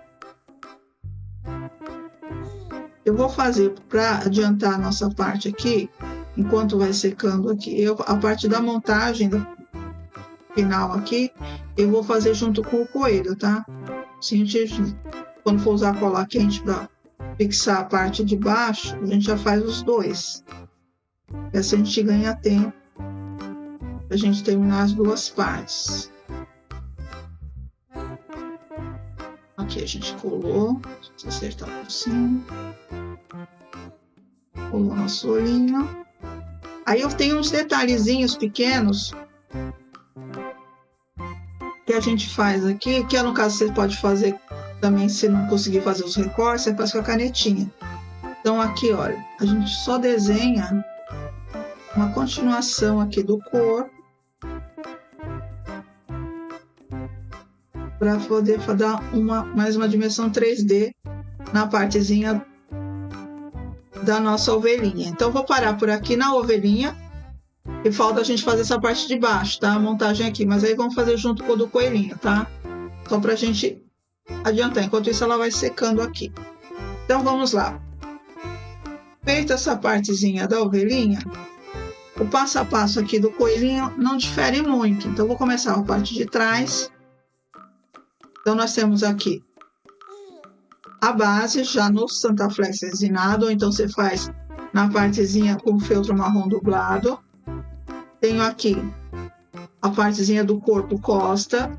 Eu vou fazer, para adiantar a nossa parte aqui, enquanto vai secando aqui, a parte da montagem final aqui, eu vou fazer junto com o coelho, tá? Assim, quando for usar cola quente para fixar a parte de baixo, a gente já faz os dois. Assim a gente ganha tempo para a gente terminar as duas partes. Aqui a gente colou, vamos acertar por cima. Colou nosso olhinho. Aí eu tenho uns detalhezinhos pequenos que a gente faz aqui, que no caso você pode fazer também, se não conseguir fazer os recortes, você faz com a canetinha. Então aqui, olha, a gente só desenha uma continuação aqui do corpo para poder dar mais uma dimensão 3D na partezinha da nossa ovelhinha. Então vou parar por aqui na ovelhinha e falta a gente fazer essa parte de baixo, tá? A montagem aqui, mas aí vamos fazer junto com o do coelhinho, tá? Só pra gente adiantar, enquanto isso ela vai secando aqui. Então vamos lá. Feita essa partezinha da ovelhinha, o passo a passo aqui do coelhinho não difere muito. Então vou começar a parte de trás. Então nós temos aqui a base já no Santaflex resinado, ou então você faz na partezinha com feltro marrom dublado. Tenho aqui a partezinha do corpo costa,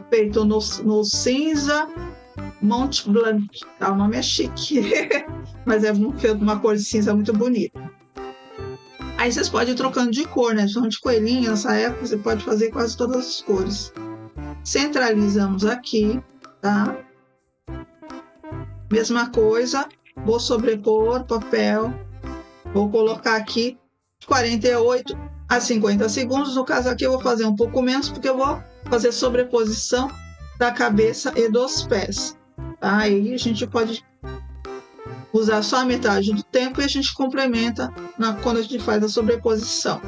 feito no cinza Mont Blanc. Tá, o nome é chique, mas é uma cor de cinza muito bonita. Aí vocês podem ir trocando de cor, né? Principalmente coelhinho, nessa época você pode fazer quase todas as cores. Centralizamos aqui, tá? Mesma coisa, vou sobrepor papel, vou colocar aqui 48 a 50 segundos. No caso aqui eu vou fazer um pouco menos, porque eu vou fazer sobreposição da cabeça e dos pés. Tá? Aí a gente pode usar só a metade do tempo e a gente complementa quando a gente faz a sobreposição.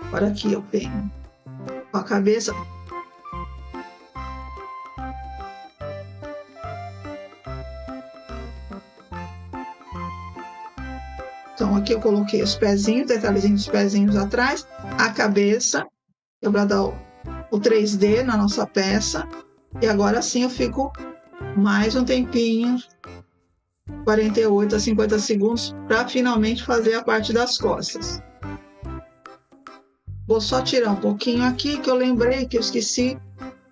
Agora aqui eu venho com a cabeça. Então aqui eu coloquei os pezinhos, detalhezinhos dos pezinhos atrás, a cabeça, para dar o 3D na nossa peça. E agora sim eu fico mais um tempinho, 48 a 50 segundos, para finalmente fazer a parte das costas. Vou só tirar um pouquinho aqui, que eu lembrei que eu esqueci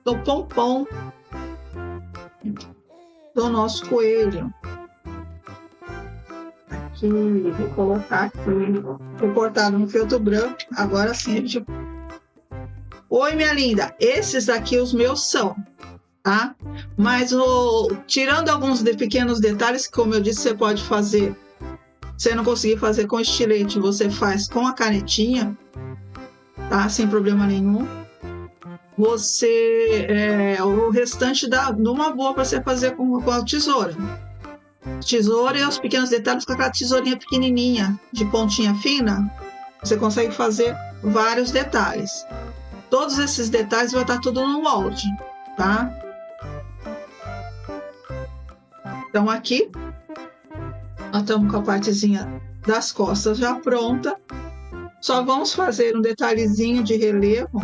do pompom do nosso coelho. Aqui, vou colocar aqui, recortado no feltro branco. Agora sim, a gente... Oi, minha linda, esses aqui os meus são, tá? Mas tirando alguns pequenos detalhes, que, como eu disse, você pode fazer. Se você não conseguir fazer com estilete, você faz com a canetinha, tá? Sem problema nenhum. O restante dá numa boa para você fazer com a tesoura. Tesoura e os pequenos detalhes com aquela tesourinha pequenininha, de pontinha fina, você consegue fazer vários detalhes. Todos esses detalhes vai estar tudo no molde, tá? Então aqui, nós estamos com a partezinha das costas já pronta. Só vamos fazer um detalhezinho de relevo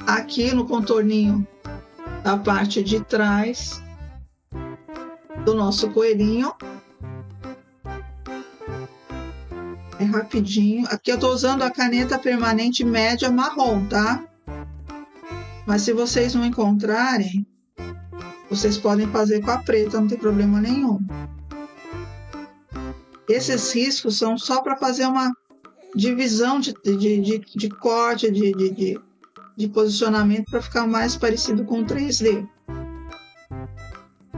aqui no contorninho da parte de trás do nosso coelhinho. É rapidinho. Aqui eu estou usando a caneta permanente média marrom, tá? Mas se vocês não encontrarem, vocês podem fazer com a preta, não tem problema nenhum. Esses riscos são só para fazer uma divisão de corte, de posicionamento, para ficar mais parecido com o 3D.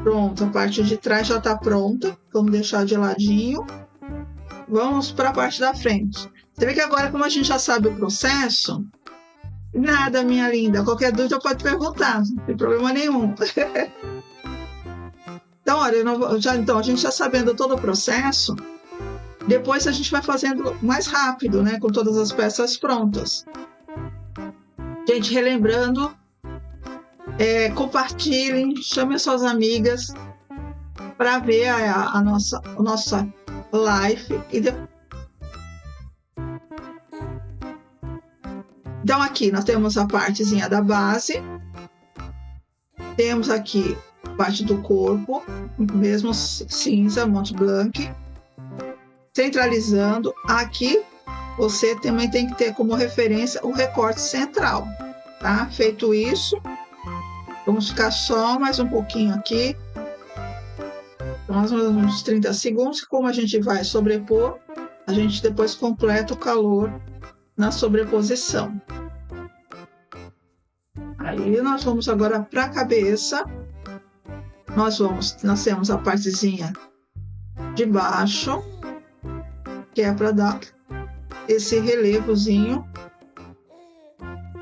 Pronto, a parte de trás já está pronta. Vamos deixar de ladinho. Vamos para a parte da frente. Você vê que agora, como a gente já sabe o processo, nada, minha linda. Qualquer dúvida pode perguntar, não tem problema nenhum. Então, olha, então, a gente já sabendo todo o processo, depois a gente vai fazendo mais rápido, né? Com todas as peças prontas. Gente, relembrando, compartilhem, chamem suas amigas para ver a nossa live. Então, aqui nós temos a partezinha da base, temos aqui a parte do corpo, mesmo cinza, Mont Blanc, centralizando. Aqui você também tem que ter como referência o recorte central, tá? Feito isso, vamos ficar só mais um pouquinho aqui, mais uns 30 segundos. Como a gente vai sobrepor, a gente depois completa o calor na sobreposição. Aí nós vamos agora para a cabeça. Nós temos a partezinha de baixo, que é para dar esse relevozinho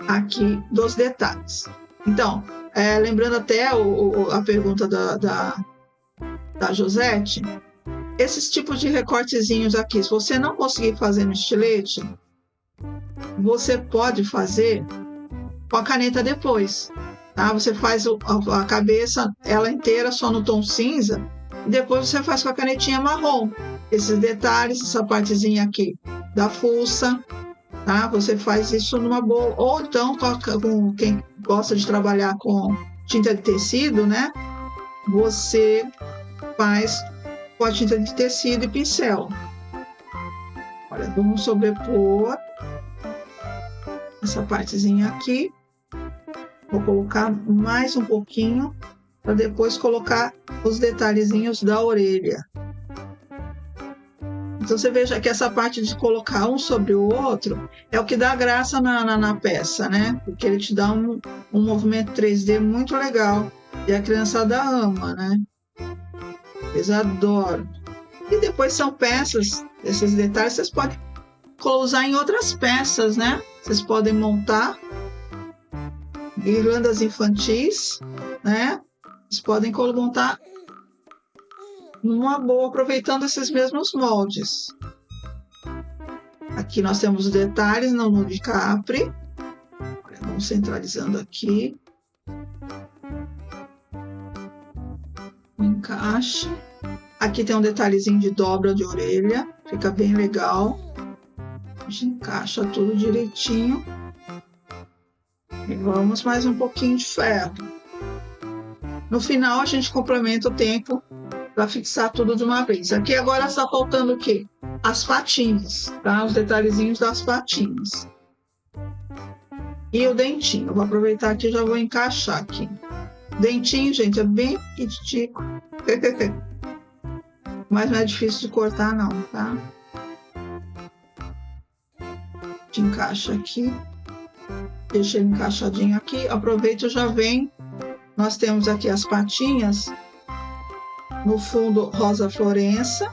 aqui dos detalhes. Então, lembrando até a pergunta da Josete, esses tipos de recortezinhos aqui, se você não conseguir fazer no estilete, você pode fazer com a caneta depois, tá? Você faz a cabeça, ela inteira, só no tom cinza, e depois você faz com a canetinha marrom. Esses detalhes, essa partezinha aqui da fuça, tá? Você faz isso numa boa. Ou então, com quem gosta de trabalhar com tinta de tecido, né? Você faz com a tinta de tecido e pincel. Olha, vamos sobrepor essa partezinha aqui. Vou colocar mais um pouquinho para depois colocar os detalhezinhos da orelha. Então você veja que essa parte de colocar um sobre o outro é o que dá graça na peça, né? Porque ele te dá um movimento 3D muito legal e a criançada ama, né? Eles adoram. E depois são peças, esses detalhes vocês podem usar em outras peças, né? Vocês podem montar guirlandas infantis, né? Vocês podem montar numa boa, aproveitando esses mesmos moldes. Aqui nós temos os detalhes no de capri. Vamos centralizando aqui. Um encaixe. Aqui tem um detalhezinho de dobra de orelha. Fica bem legal. A gente encaixa tudo direitinho. E vamos mais um pouquinho de ferro. No final, a gente complementa o tempo para fixar tudo de uma vez. Aqui agora está faltando o quê? As patinhas, tá? Os detalhezinhos das patinhas. E o dentinho. Eu vou aproveitar aqui e já vou encaixar aqui. Dentinho, gente, é bem pequitico. Mas não é difícil de cortar, não, tá? A gente encaixa aqui. Deixa ele encaixadinho aqui. Aproveito e já vem. Nós temos aqui as patinhas no fundo rosa Florença.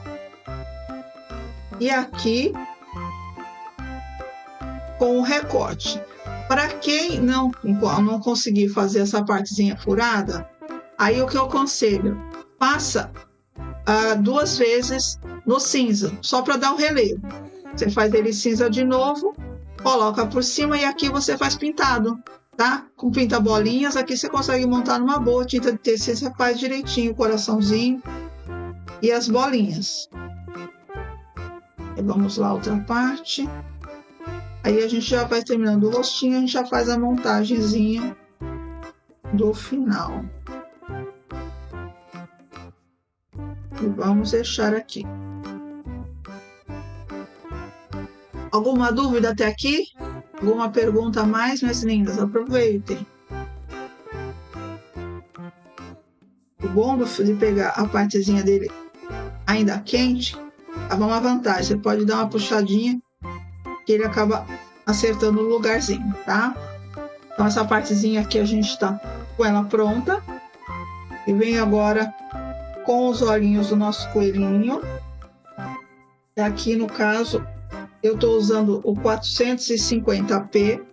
E aqui com o recorte. Para quem não conseguir fazer essa partezinha furada, aí o que eu aconselho? Passa 2 vezes no cinza, só para dar um relevo. Você faz ele cinza de novo, coloca por cima e aqui você faz pintado, tá? Com pinta-bolinhas, aqui você consegue montar numa boa. Tinta de tecido você faz direitinho, o coraçãozinho e as bolinhas. E vamos lá, outra parte. Aí a gente já vai terminando o rostinho, a gente já faz a montagenzinha do final. E vamos deixar aqui. Alguma dúvida até aqui? Alguma pergunta a mais, minhas lindas? Aproveitem. O bom de pegar a partezinha dele ainda quente, é uma vantagem. Você pode dar uma puxadinha que ele acaba acertando o lugarzinho, tá? Então essa partezinha aqui a gente tá com ela pronta. E vem agora com os olhinhos do nosso coelhinho. E aqui no caso eu tô usando o 450p.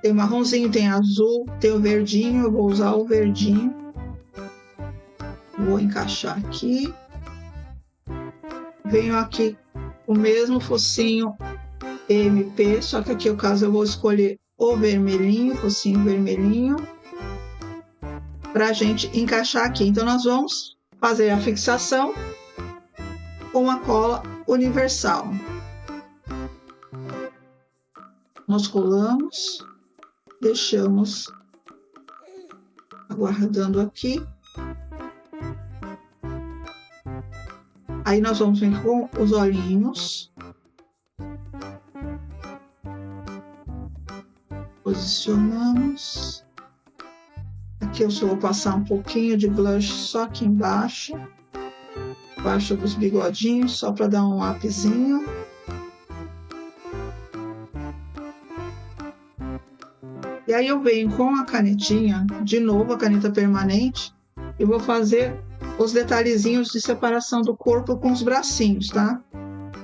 Tem marronzinho, tem azul, tem o verdinho. Eu vou usar o verdinho. Vou encaixar aqui. Venho aqui o mesmo focinho MP, só que aqui no caso eu vou escolher o vermelhinho, focinho vermelhinho, para a gente encaixar aqui. Então nós vamos fazer a fixação com a cola universal. Nós colamos, deixamos aguardando aqui. Aí nós vamos vir com os olhinhos. Posicionamos. Aqui eu só vou passar um pouquinho de blush só aqui embaixo. Embaixo dos bigodinhos, só para dar um upzinho. E aí eu venho com a canetinha, de novo a caneta permanente, e vou fazer os detalhezinhos de separação do corpo com os bracinhos, tá?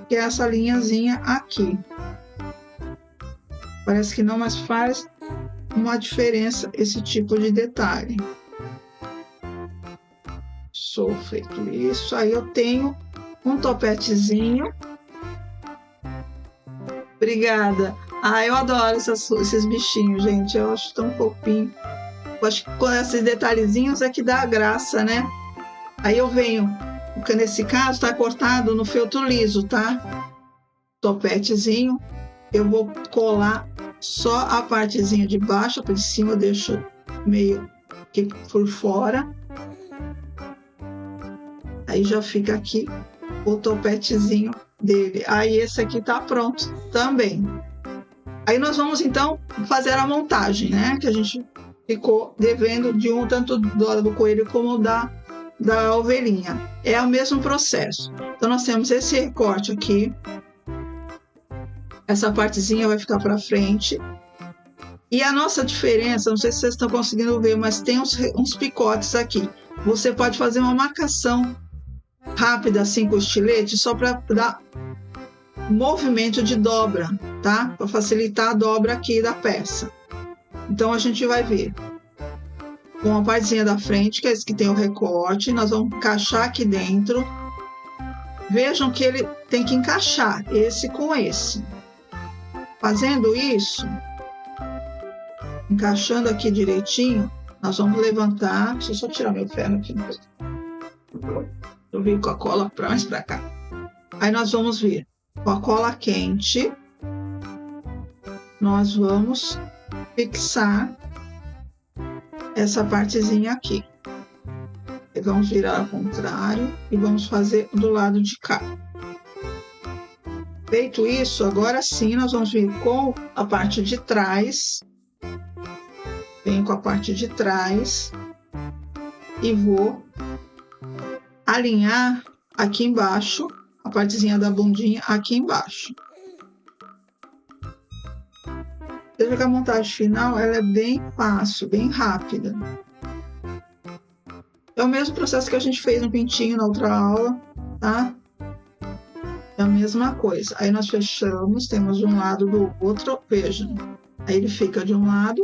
Que é essa linhazinha aqui. Parece que não, mas faz uma diferença esse tipo de detalhe. Sou feito isso. Aí eu tenho um topetezinho. Obrigada. Ah, eu adoro esses bichinhos, gente. Eu acho tão fofinho. Eu acho que com esses detalhezinhos é que dá a graça, né? Aí eu venho, porque nesse caso tá cortado no feltro liso, tá? Topetezinho. Eu vou colar só a partezinha de baixo, por cima eu deixo meio que por fora. Aí já fica aqui o topetezinho dele. Aí esse aqui tá pronto também. Aí nós vamos então fazer a montagem, né? Que a gente ficou devendo de tanto do coelho como da ovelhinha. É o mesmo processo. Então nós temos esse recorte aqui. Essa partezinha vai ficar para frente. E a nossa diferença, não sei se vocês estão conseguindo ver, mas tem uns picotes aqui. Você pode fazer uma marcação rápida assim com o estilete, só para dar movimento de dobra, tá? Para facilitar a dobra aqui da peça. Então a gente vai ver com a partezinha da frente, que é esse que tem o recorte, nós vamos encaixar aqui dentro. Vejam que ele tem que encaixar esse com esse. Fazendo isso, encaixando aqui direitinho, nós vamos levantar. Deixa eu só tirar meu ferro aqui. Eu vim com a cola mais para cá. Aí nós vamos vir com a cola quente. Nós vamos fixar essa partezinha aqui. Vamos virar ao contrário e vamos fazer do lado de cá. Feito isso, agora sim nós vamos vir com a parte de trás. Venho com a parte de trás e vou alinhar aqui embaixo, a partezinha da bundinha aqui embaixo. Veja que a montagem final ela é bem fácil, bem rápida. É o mesmo processo que a gente fez no pintinho na outra aula, tá? É a mesma coisa. Aí nós fechamos, temos de um lado do outro, vejam. Aí ele fica de um lado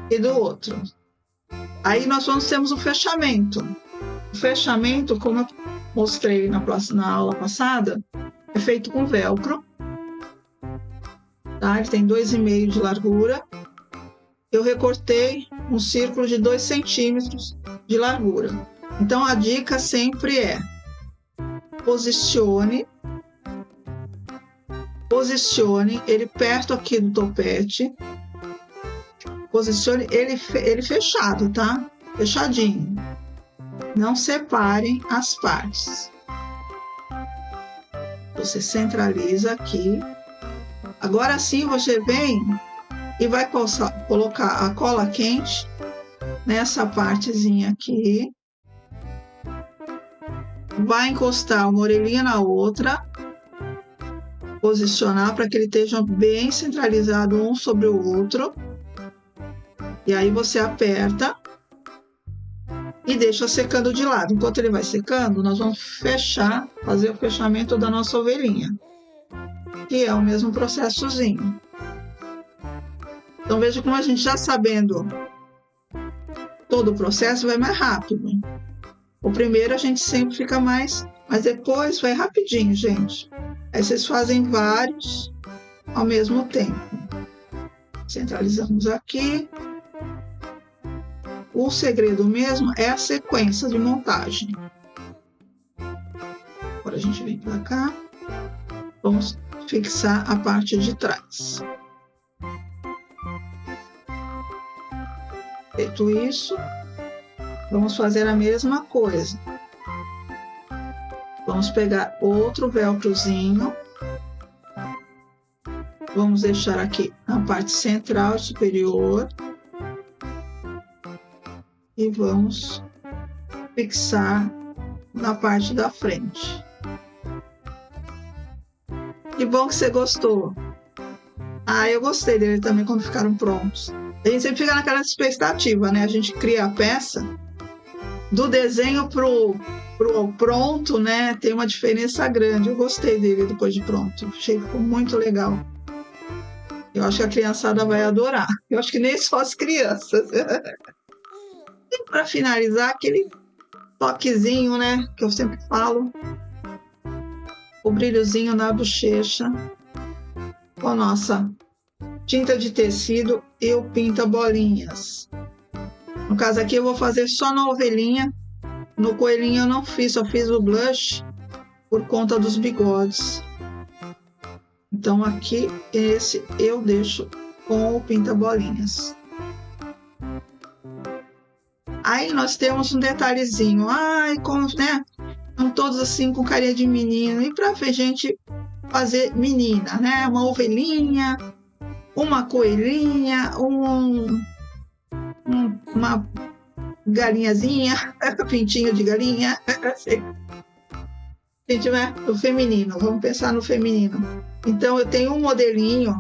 e do outro. Aí nós temos o fechamento. O fechamento, como eu mostrei na aula passada, é feito com velcro. Tá? Ele tem 2,5 de largura. Eu recortei um círculo de 2 centímetros de largura. Então a dica sempre é posicione ele perto aqui do topete, posicione ele fechado, tá? Fechadinho. Não separem as partes. Você centraliza aqui. Agora sim você vem e vai colocar a cola quente nessa partezinha aqui. Vai encostar uma orelhinha na outra, posicionar para que ele esteja bem centralizado um sobre o outro. E aí você aperta e deixa secando de lado. Enquanto ele vai secando, nós vamos fazer o fechamento da nossa ovelhinha, que é o mesmo processozinho. Então veja como a gente já sabendo todo o processo vai mais rápido. O primeiro a gente sempre fica mais, mas depois vai rapidinho, gente. Aí vocês fazem vários ao mesmo tempo. Centralizamos aqui. O segredo mesmo é a sequência de montagem. Agora a gente vem para cá. Vamos fixar a parte de trás. Feito isso, vamos fazer a mesma coisa. Vamos pegar outro velcrozinho. Vamos deixar aqui na parte central e superior. E vamos fixar na parte da frente. Que bom que você gostou. Eu gostei dele também quando ficaram prontos. A gente sempre fica naquela expectativa, né? A gente cria a peça, do desenho pro pronto, né? Tem uma diferença grande. Eu gostei dele depois de pronto. Achei que ficou muito legal. Eu acho que a criançada vai adorar. Eu acho que nem só as crianças. E para finalizar, aquele toquezinho, né? Que eu sempre falo. O brilhozinho na bochecha. Com a nossa tinta de tecido e o pinta bolinhas. No caso aqui eu vou fazer só na ovelhinha. No coelhinho eu não fiz, só fiz o blush por conta dos bigodes. Então aqui esse eu deixo com o pinta bolinhas. Aí nós temos um detalhezinho. Como, né? Estão todos assim com carinha de menino. E para gente fazer menina, né? Uma ovelhinha, uma coelhinha, uma galinhazinha, pintinho de galinha. Gente, né? O feminino, vamos pensar no feminino. Então eu tenho um modelinho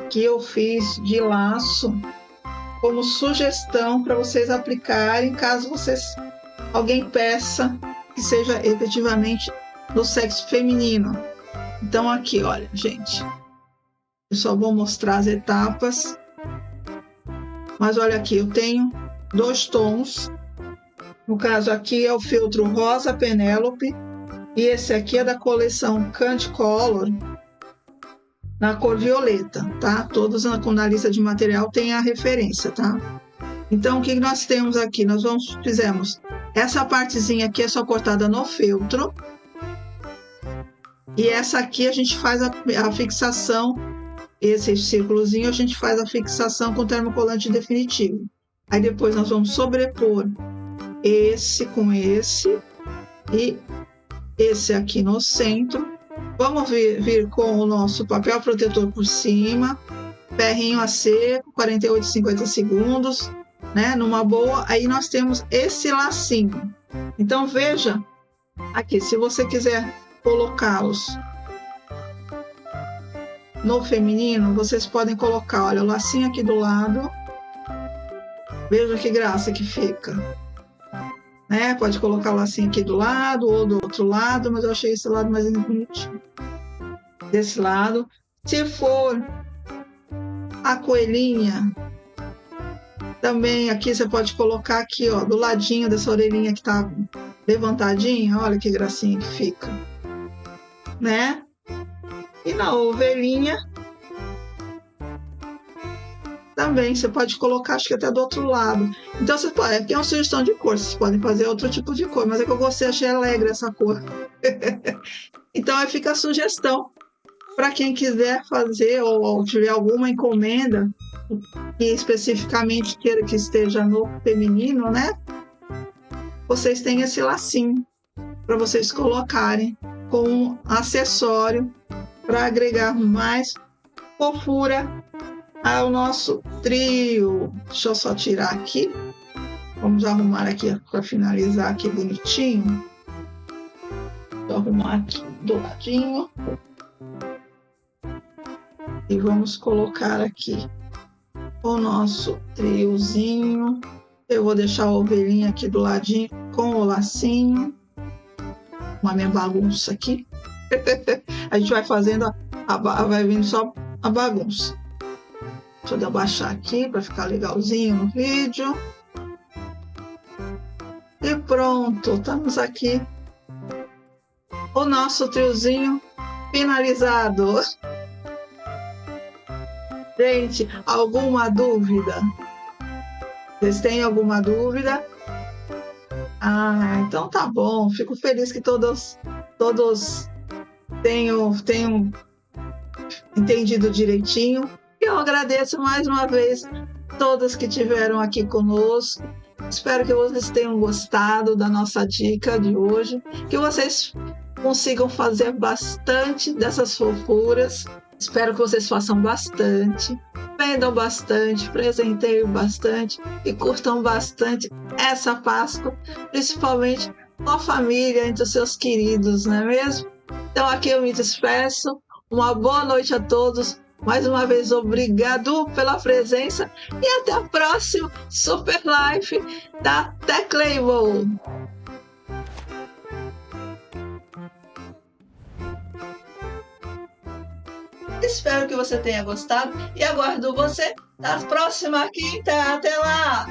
que eu fiz de laço como sugestão para vocês aplicarem caso alguém peça que seja efetivamente do sexo feminino. Então aqui, olha, gente, eu só vou mostrar as etapas, mas olha aqui, eu tenho 2 tons. No caso aqui é o feltro rosa Penélope e esse aqui é da coleção Candy Color na cor violeta, tá? Todos na lista de material tem a referência, tá? Então o que nós temos aqui? Fizemos essa partezinha aqui é só cortada no feltro. E essa aqui a gente faz a fixação, esse círculozinho a gente faz a fixação com termocolante definitivo. Aí depois nós vamos sobrepor esse com esse e esse aqui no centro. Vamos vir com o nosso papel protetor por cima, ferrinho a seco, 48, 50 segundos, né? Numa boa, aí nós temos esse lacinho. Então veja aqui, se você quiser colocá-los no feminino, vocês podem colocar, olha, o lacinho aqui do lado. Veja que graça que fica. Né? Pode colocar o lacinho aqui do lado ou do outro lado, mas eu achei esse lado mais bonitinho. Desse lado. Se for a coelhinha, também aqui você pode colocar aqui, ó, do ladinho dessa orelhinha que tá levantadinha, olha que gracinha que fica, né? E na ovelhinha também você pode colocar, acho que até do outro lado. Então você pode, aqui é uma sugestão de cor, vocês podem fazer outro tipo de cor, mas é que eu gostei, achei alegre essa cor. Então aí fica a sugestão para quem quiser fazer ou tiver alguma encomenda que especificamente queira que esteja no feminino, né? Vocês têm esse lacinho para vocês colocarem com um acessório para agregar mais fofura ao nosso trio. Deixa eu só tirar aqui. Vamos arrumar aqui para finalizar aqui bonitinho. Vou arrumar aqui do ladinho. E vamos colocar aqui o nosso triozinho. Eu vou deixar a ovelhinha aqui do ladinho com o lacinho. Uma minha bagunça aqui. A gente vai fazendo, vai vindo só a bagunça. Deixa eu abaixar aqui para ficar legalzinho no vídeo. E pronto, estamos aqui. O nosso triozinho finalizado. Gente, alguma dúvida? Vocês têm alguma dúvida? Ah, então tá bom. Fico feliz que todos tenham entendido direitinho. E eu agradeço mais uma vez todas que estiveram aqui conosco. Espero que vocês tenham gostado da nossa dica de hoje, que vocês consigam fazer bastante dessas fofuras. Espero que vocês façam bastante, vendam bastante, presenteiem bastante e curtam bastante essa Páscoa, principalmente com a família, entre os seus queridos, não é mesmo? Então aqui eu me despeço. Uma boa noite a todos. Mais uma vez, obrigado pela presença e até a próxima Super Life da Tech Label. Espero que você tenha gostado e aguardo você na próxima quinta. Até lá!